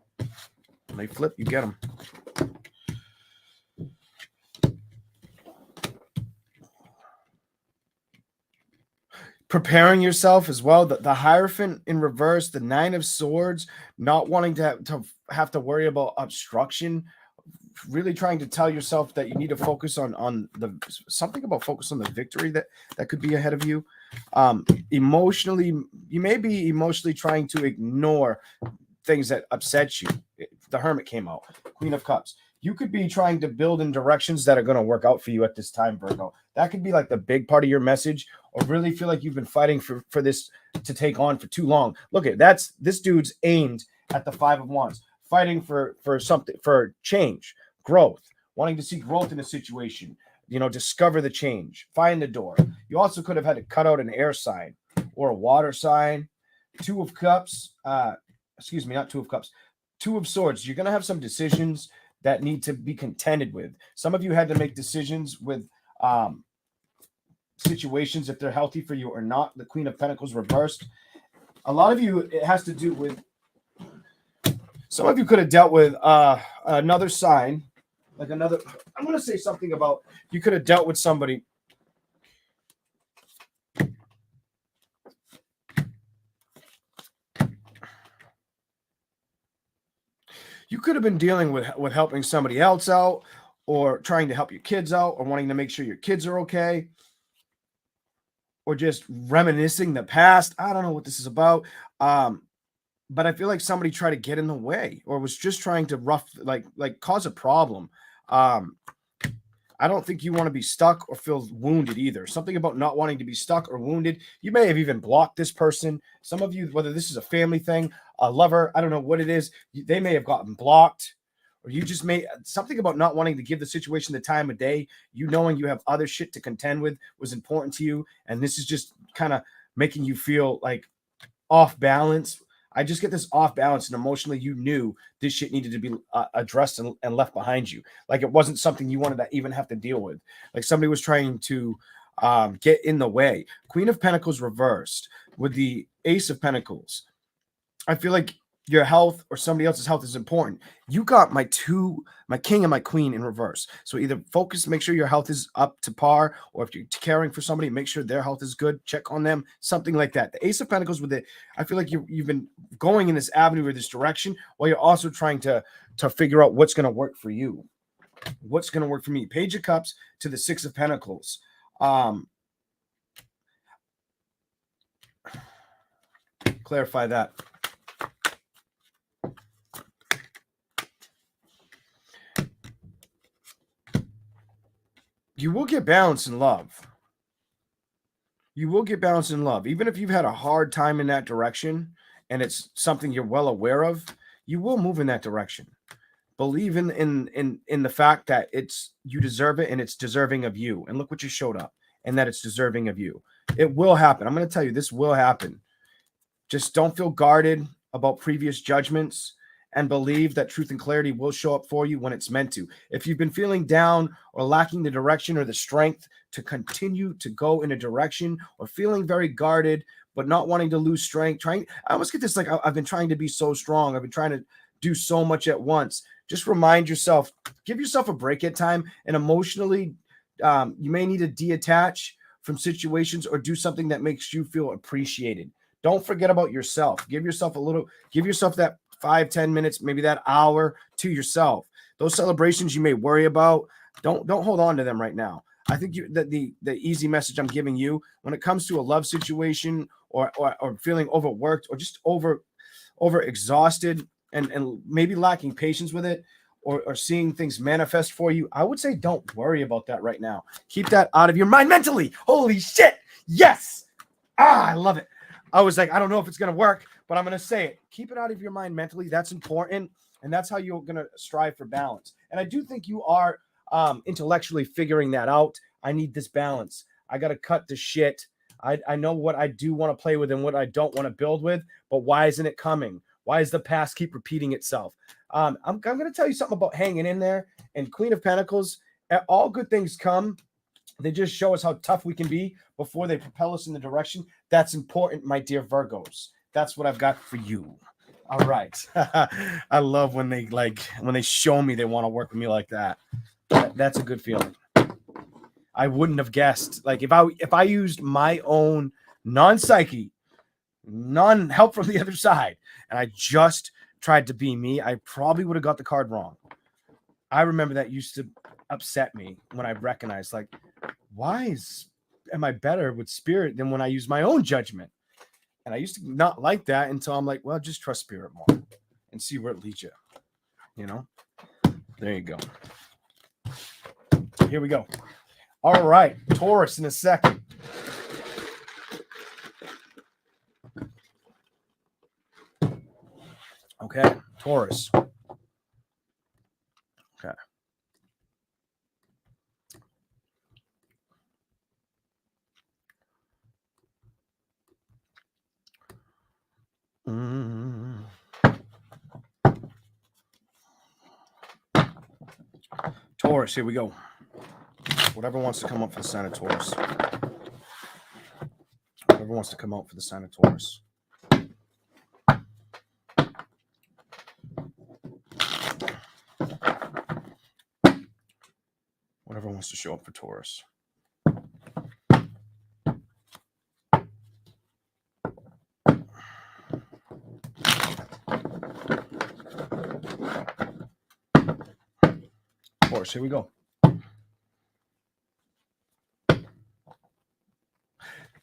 Speaker 1: When they flip, you get them. Preparing yourself as well. The Hierophant in reverse, the Nine of Swords, not wanting to have to worry about obstruction. Really trying to tell yourself that you need to focus on something about focus on the victory that could be ahead of you. Emotionally, you may be emotionally trying to ignore things that upset you. The Hermit came out. Queen of Cups. You could be trying to build in directions that are going to work out for you at this time, Virgo. That could be like the big part of your message, or really feel like you've been fighting for this to take on for too long. Look at this dude's aimed at the Five of Wands. fighting for something, for change, growth, wanting to see growth in a situation. Discover the change, find the door. You also could have had to cut out an air sign or a water sign. Two of Cups. Excuse me, not Two of Cups. Two of Swords. You're gonna have some decisions that need to be contended with. Some of you had to make decisions with situations, if they're healthy for you or not. The Queen of Pentacles reversed. A lot of you, it has to do with, some of you could have dealt with another sign, like another, I'm going to say something about, you could have dealt with somebody. You could have been dealing with helping somebody else out, or trying to help your kids out, or wanting to make sure your kids are okay, or just reminiscing the past. I don't know what this is about. But I feel like somebody tried to get in the way, or was just trying to cause a problem. I don't think you want to be stuck or feel wounded either. Something about not wanting to be stuck or wounded. You may have even blocked this person. Some of you, whether this is a family thing, a lover, I don't know what it is, they may have gotten blocked, or you just may, something about not wanting to give the situation the time of day. Knowing you have other shit to contend with was important to you, and this is just kind of making you feel like off balance. I just get this off balance, and emotionally you knew this shit needed to be addressed and left behind you. Like it wasn't something you wanted to even have to deal with. Like somebody was trying to get in the way. Queen of Pentacles reversed with the Ace of Pentacles. I feel like your health or somebody else's health is important. You got my king and my queen in reverse. So either focus, make sure your health is up to par, or if you're caring for somebody, make sure their health is good. Check on them, something like that. The Ace of Pentacles with it, I feel like you've been going in this avenue or this direction while you're also trying to figure out what's going to work for you. What's going to work for me? Page of Cups to the Six of Pentacles. Clarify that. You will get balance in love. You will get balance in love. Even if you've had a hard time in that direction and it's something you're well aware of, you will move in that direction. Believe in the fact that you deserve it and it's deserving of you. And look what you showed up, and that it's deserving of you. It will happen. I'm going to tell you, this will happen. Just don't feel guarded about previous judgments, and believe that truth and clarity will show up for you when it's meant to. If you've been feeling down or lacking the direction or the strength to continue to go in a direction, or feeling very guarded but not wanting to lose strength, I almost get this, like, I've been trying to be so strong, I've been trying to do so much at once. Just remind yourself, give yourself a break at time, and emotionally, you may need to detach from situations or do something that makes you feel appreciated. Don't forget about yourself. Give yourself that 5-10 minutes, maybe that hour to yourself. Those celebrations you may worry about, don't hold on to them right now. I think the easy message I'm giving you when it comes to a love situation, or feeling overworked, or just over exhausted, and maybe lacking patience with it, or seeing things manifest for you, I would say don't worry about that right now. Keep that out of your mind mentally. Holy shit. Yes. I love it. I was like, I don't know if it's going to work, but I'm going to say it. Keep it out of your mind mentally. That's important. And that's how you're going to strive for balance. And I do think you are intellectually figuring that out. I need this balance. I got to cut the shit. I know what I do want to play with and what I don't want to build with, but why isn't it coming? Why does the past keep repeating itself? I'm going to tell you something about hanging in there. And Queen of Pentacles, all good things come. They just show us how tough we can be before they propel us in the direction. That's important, my dear Virgos. That's what I've got for you. All right. I love when they show me they want to work with me like that. That's a good feeling. I wouldn't have guessed. Like if I used my own non-psyche, non-help from the other side, and I just tried to be me, I probably would have got the card wrong. I remember that used to upset me when I recognized, like, why am I better with spirit than when I use my own judgment? And I used to not like that until I'm like, well, just trust spirit more and see where it leads you. You know? There you go. Here we go. All right. Taurus in a second. Okay. Taurus. Taurus, here we go. Whatever wants to come up for the sign of Taurus. Whoever wants to come out for the sign of Taurus. Whatever wants to show up for Taurus. Taurus, here we go.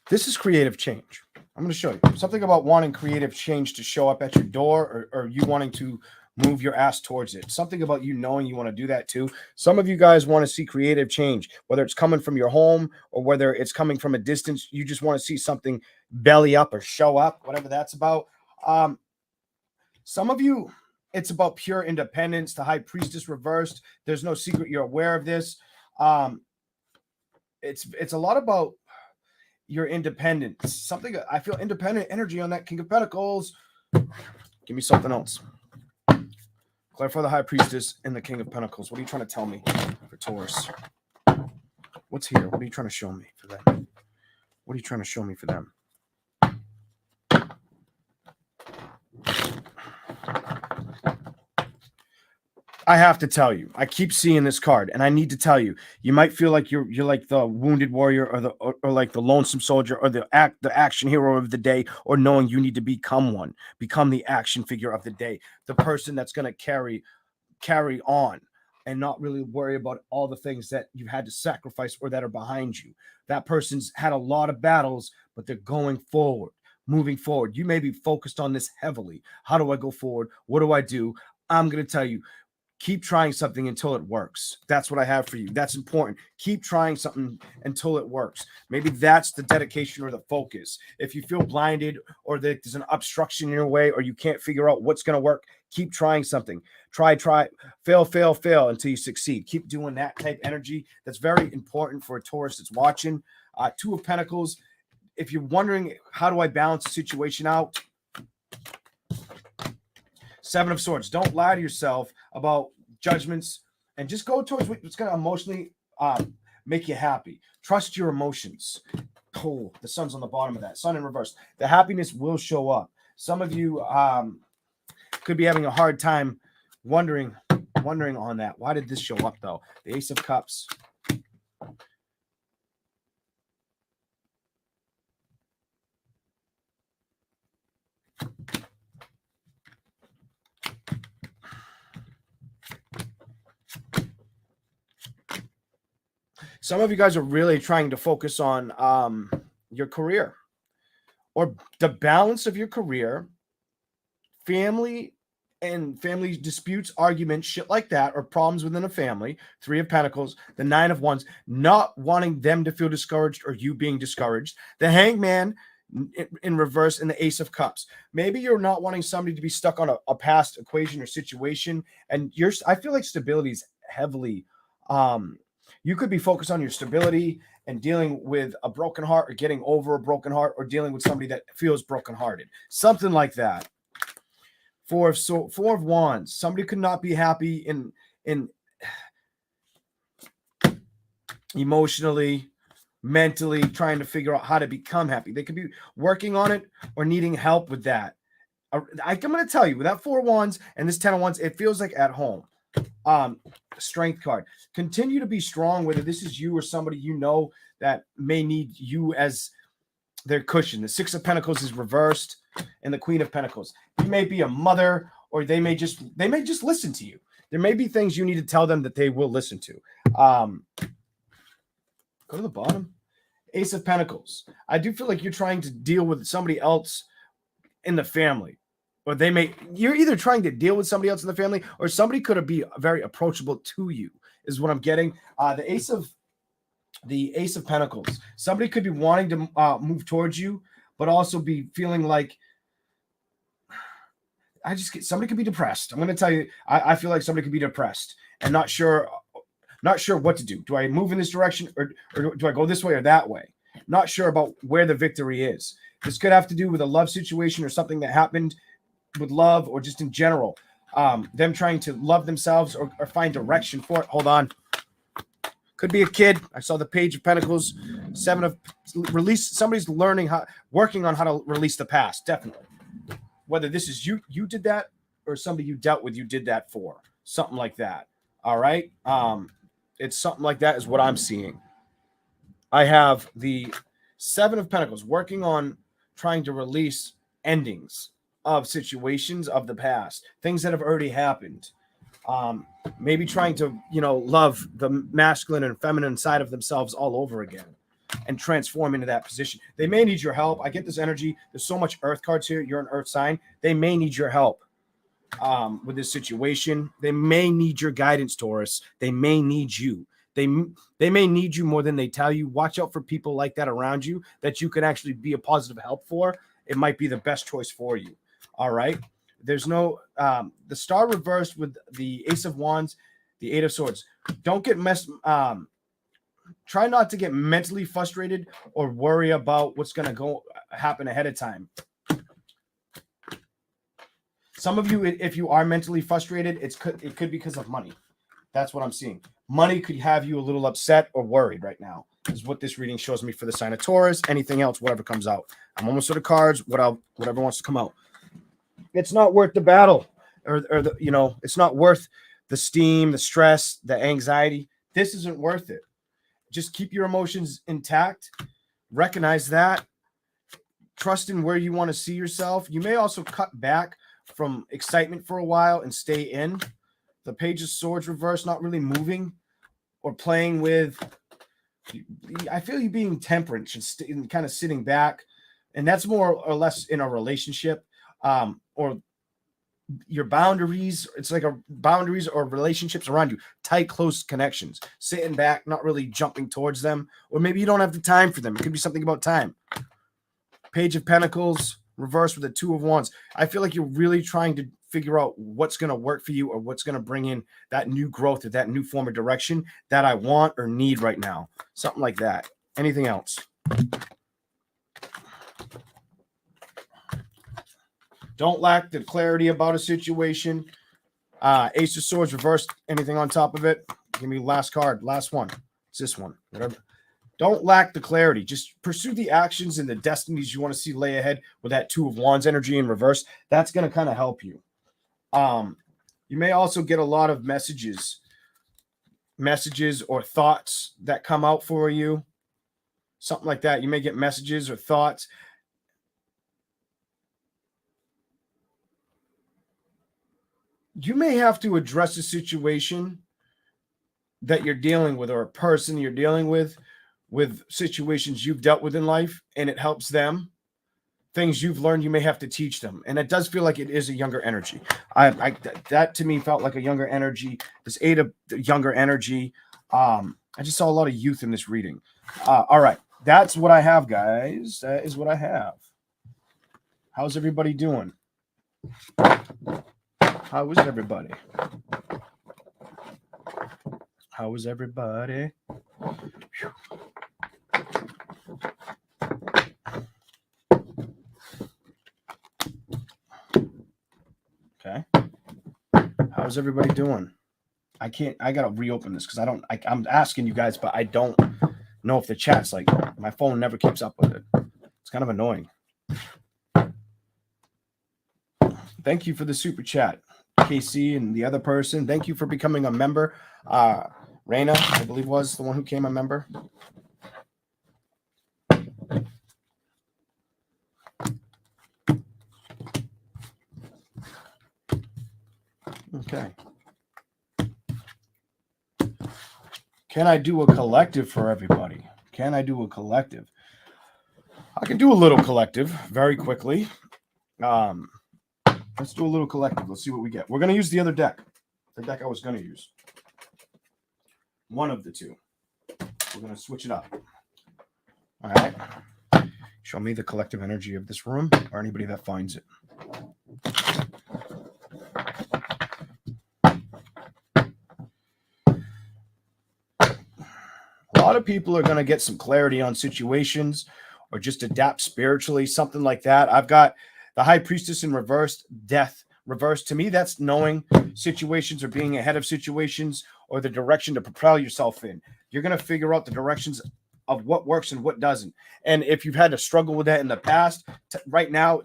Speaker 1: This is creative change. I'm going to show you something about wanting creative change to show up at your door, or you wanting to move your ass towards it. Something about you knowing you want to do that too. Some of you guys want to see creative change, whether it's coming from your home or whether it's coming from a distance. You just want to see something belly up or show up, whatever that's about. Some of you, it's about pure independence. The High Priestess reversed. There's no secret. You're aware of this. It's a lot about your independence. Something I feel independent energy on that King of Pentacles. Give me something else. Clarify the High Priestess and the King of Pentacles. What are you trying to tell me for Taurus? What's here? What are you trying to show me for them? What are you trying to show me for them? I have to tell you, I keep seeing this card, and I need to tell you, you might feel like you're like the wounded warrior, or like the lonesome soldier, or the action hero of the day, or knowing you need to become one, become the action figure of the day, the person that's going to carry on and not really worry about all the things that you've had to sacrifice or that are behind you. That person's had a lot of battles, but they're going forward, moving forward. You may be focused on this heavily. How do I go forward? What do I do? I'm going to tell you, keep trying something until it works. That's what I have for you. That's important. Keep trying something until it works. Maybe that's the dedication or the focus. If you feel blinded or that there's an obstruction in your way or you can't figure out what's going to work, keep trying something. Try, fail until you succeed. Keep doing that type energy. That's very important for a Taurus that's watching. Two of Pentacles. If you're wondering, how do I balance the situation out? Seven of Swords. Don't lie to yourself about judgments and just go towards what's going to emotionally make you happy. Trust your emotions. Oh, the sun's on the bottom of that. Sun in reverse. The happiness will show up. Some of you could be having a hard time wondering on that. Why did this show up, though? The Ace of Cups. Some of you guys are really trying to focus on your career or the balance of your career, family and family disputes, arguments, shit like that, or problems within a family. Three of Pentacles, the Nine of Wands, not wanting them to feel discouraged or you being discouraged. The Hangman in reverse and the Ace of Cups. Maybe you're not wanting somebody to be stuck on a past equation or situation, and I feel like stability is heavily you could be focused on your stability and dealing with a broken heart or getting over a broken heart or dealing with somebody that feels brokenhearted. Something like that. Four of Wands. Somebody could not be happy in emotionally, mentally, trying to figure out how to become happy. They could be working on it or needing help with that. I'm going to tell you, with that Four of Wands and this Ten of Wands, it feels like at home. Strength card. Continue to be strong, whether this is you or somebody you know that may need you as their cushion. The Six of Pentacles is reversed and the Queen of Pentacles. You may be a mother, or they may just listen to you. There may be things you need to tell them that they will listen to. Go to the bottom. Ace of Pentacles. I do feel like you're trying to deal with somebody else in the family. Or you're either trying to deal with somebody else in the family, or somebody could be very approachable to you, is what I'm getting. The Ace of Pentacles. Somebody could be wanting to move towards you, but also be feeling like somebody could be depressed. I'm going to tell you, I feel like somebody could be depressed and not sure what to do. Do I move in this direction or do I go this way or that way? Not sure about where the victory is. This could have to do with a love situation or something that happened with love, or just in general, them trying to love themselves or find direction for it. Hold on. Could be a kid. I saw the Page of Pentacles, 7 of release. Somebody's working on how to release the past. Definitely. Whether this is you did that, or somebody you dealt with, you did that for. Something like that. All right. It's something like that is what I'm seeing. I have the 7 of Pentacles working on trying to release endings of situations of the past, things that have already happened. Maybe trying to, love the masculine and feminine side of themselves all over again and transform into that position. They may need your help. I get this energy. There's so much earth cards here. You're an earth sign. They may need your help with this situation. They may need your guidance, Taurus. They may need you. They may need you more than they tell you. Watch out for people like that around you that you can actually be a positive help for. It might be the best choice for you. All right. There's no the star reversed with the Ace of Wands, the 8 of Swords. Don't get try not to get mentally frustrated or worry about what's going to happen ahead of time. Some of you, if you are mentally frustrated, it could be because of money. That's what I'm seeing. Money could have you a little upset or worried right now, is what this reading shows me for the sign of Taurus. Anything else, whatever comes out. I'm almost to the cards, whatever wants to come out. It's not worth the battle, or it's not worth the steam, the stress, the anxiety. This isn't worth it. Just keep your emotions intact. Recognize that. Trust in where you want to see yourself. You may also cut back from excitement for a while and stay in. The Page of Swords reverse, not really moving or playing with. I feel you being temperate, just kind of sitting back. And that's more or less in a relationship. Or your boundaries, it's like boundaries or relationships around you, tight, close connections, sitting back, not really jumping towards them, or maybe you don't have the time for them. It could be something about time. Page of Pentacles, reversed with the 2 of Wands. I feel like you're really trying to figure out what's going to work for you or what's going to bring in that new growth or that new form of direction that I want or need right now. Something like that. Anything else? Don't lack the clarity about a situation. Ace of Swords reversed. Anything on top of it? Give me last card. Last one. It's this one. Whatever. Don't lack the clarity. Just pursue the actions and the destinies you want to see lay ahead with that 2 of Wands energy in reverse. That's going to kind of help you. You may also get a lot of messages or thoughts that come out for you. Something like that. You may get messages or thoughts. You may have to address a situation that you're dealing with or a person you're dealing with situations you've dealt with in life, and it helps them. Things you've learned, you may have to teach them. And it does feel like it is a younger energy. That to me felt like a younger energy. This 8 of younger energy. I just saw a lot of youth in this reading. All right. That's what I have, guys. That is what I have. How's everybody doing? How is everybody? How is everybody? Whew. Okay. How's everybody doing? I gotta reopen this because I'm asking you guys, but I don't know if the chat's like, my phone never keeps up with it. It's kind of annoying. Thank you for the super chat, KC and the other person. Thank you for becoming a member. Raina, I believe, was the one who came a member. Okay. Can I do a collective for everybody? Can I do a collective? I can do a little collective very quickly. Let's do a little collective. Let's see what we get. We're going to use the other deck. The deck I was going to use. One of the two. We're going to switch it up. All right. Show me the collective energy of this room or anybody that finds it. A lot of people are going to get some clarity on situations or just adapt spiritually, something like that. I've got the High Priestess in reversed, death reversed. To me, that's knowing situations or being ahead of situations or the direction to propel yourself in. You're going to figure out the directions of what works and what doesn't. And if you've had to struggle with that in the past, right now,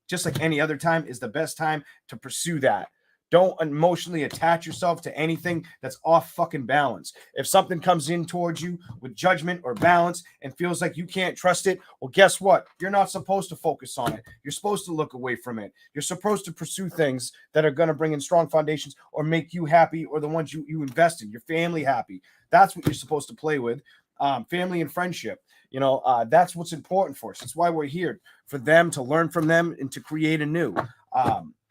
Speaker 1: just like any other time, is the best time to pursue that. Don't emotionally attach yourself to anything that's off fucking balance. If something comes in towards you with judgment or balance and feels like you can't trust it, well, guess what? You're not supposed to focus on it. You're supposed to look away from it. You're supposed to pursue things that are going to bring in strong foundations or make you happy, or the ones you invest in, your family happy. That's what you're supposed to play with. Family and friendship. That's what's important for us. That's why we're here, for them, to learn from them and to create anew.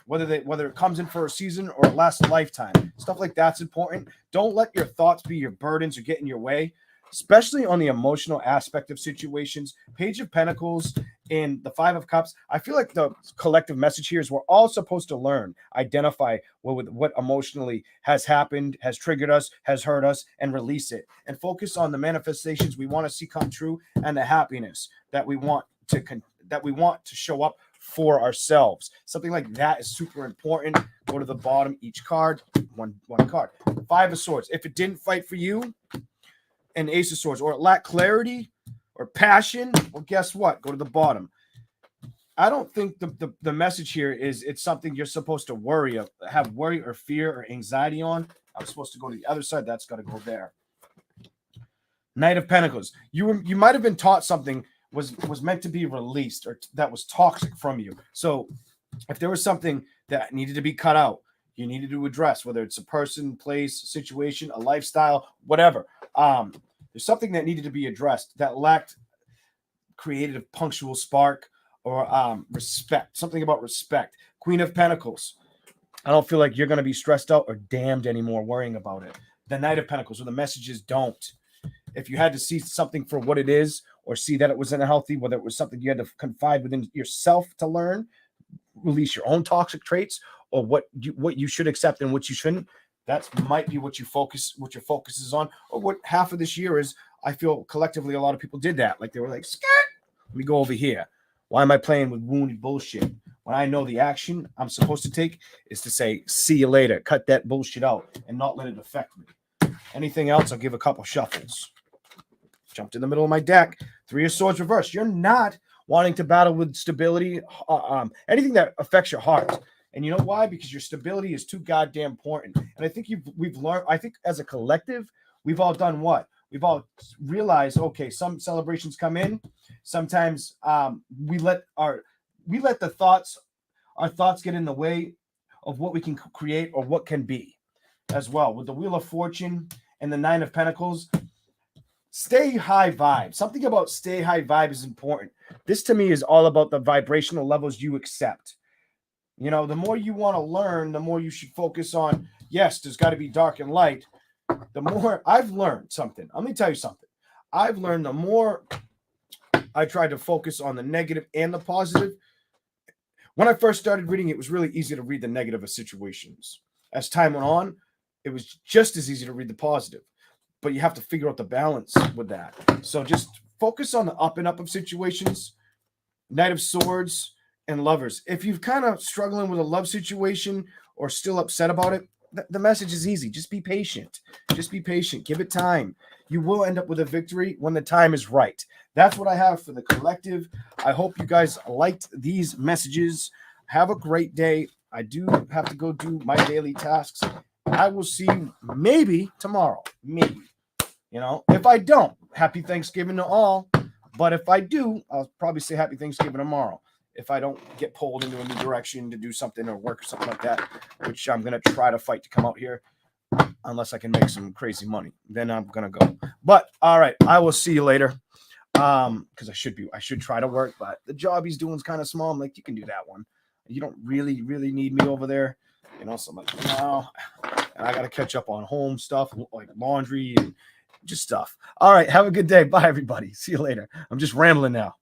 Speaker 1: Whether it comes in for a season or it lasts a lifetime, stuff like that's important. Don't let your thoughts be your burdens or get in your way, especially on the emotional aspect of situations. Page of Pentacles and the Five of Cups. I feel like the collective message here is we're all supposed to learn, identify what emotionally has happened, has triggered us, has hurt us, and release it, and focus on the manifestations we want to see come true and the happiness that we want to show up for ourselves. Something like that is super important. Go to the bottom, each card, one card. Five of Swords. If it didn't fight for you, and Ace of Swords, or it lacked clarity or passion, well, guess what? Go to the bottom. I don't think the message here is it's something you're supposed to have worry or fear or anxiety on. I'm supposed to go to the other side. That's got to go there. Knight of Pentacles. You might have been taught something was meant to be released, or that was toxic from you. So if there was something that needed to be cut out, you needed to address, whether it's a person, place, situation, a lifestyle, whatever. There's something that needed to be addressed that lacked creative, punctual spark or respect. Something about respect. Queen of Pentacles. I don't feel like you're going to be stressed out or damned anymore worrying about it. The Knight of Pentacles, where the message is don't. If you had to see something for what it is, or see that it was unhealthy, whether it was something you had to confide within yourself to learn, release your own toxic traits, or what you should accept and what you shouldn't, that might be what your focus is on, or what half of this year is. I feel collectively a lot of people did that. Like they were like, skirt, let me go over here. Why am I playing with wounded bullshit? When I know the action I'm supposed to take is to say, see you later, cut that bullshit out, and not let it affect me. Anything else, I'll give a couple shuffles. Jumped in the middle of my deck. Three of Swords reversed. You're not wanting to battle with stability, anything that affects your heart. And you know why? Because your stability is too goddamn important. And I think we've learned, I think as a collective, we've all done what? We've all realized, okay, some celebrations come in. Sometimes we let our thoughts get in the way of what we can create or what can be as well. With the Wheel of Fortune and the Nine of Pentacles, stay high vibe. Something about stay high vibe is important. This to me is all about the vibrational levels you accept. The more you want to learn, the more you should focus on, yes, there's got to be dark and light. The more I've learned something, let me tell you something. I've learned the more I try to focus on the negative and the positive. When I first started reading, it was really easy to read the negative of situations. As time went on, it was just as easy to read the positive. But you have to figure out the balance with that. So just focus on the up and up of situations. Knight of Swords and Lovers. If you're kind of struggling with a love situation or still upset about it, the message is easy. Just be patient. Just be patient. Give it time. You will end up with a victory when the time is right. That's what I have for the collective. I hope you guys liked these messages. Have a great day. I do have to go do my daily tasks. I will see you maybe tomorrow. Maybe. If I don't, happy Thanksgiving to all. But if I do, I'll probably say happy Thanksgiving tomorrow. If I don't get pulled into a new direction to do something or work or something like that, which I'm going to try to fight to come out here, unless I can make some crazy money, then I'm going to go. But all right, I will see you later. Because I should try to work, but the job he's doing is kind of small. I'm like, you can do that one. You don't really need me over there. So I'm like, no. And I got to catch up on home stuff, like laundry and just stuff. All right. Have a good day. Bye, everybody. See you later. I'm just rambling now.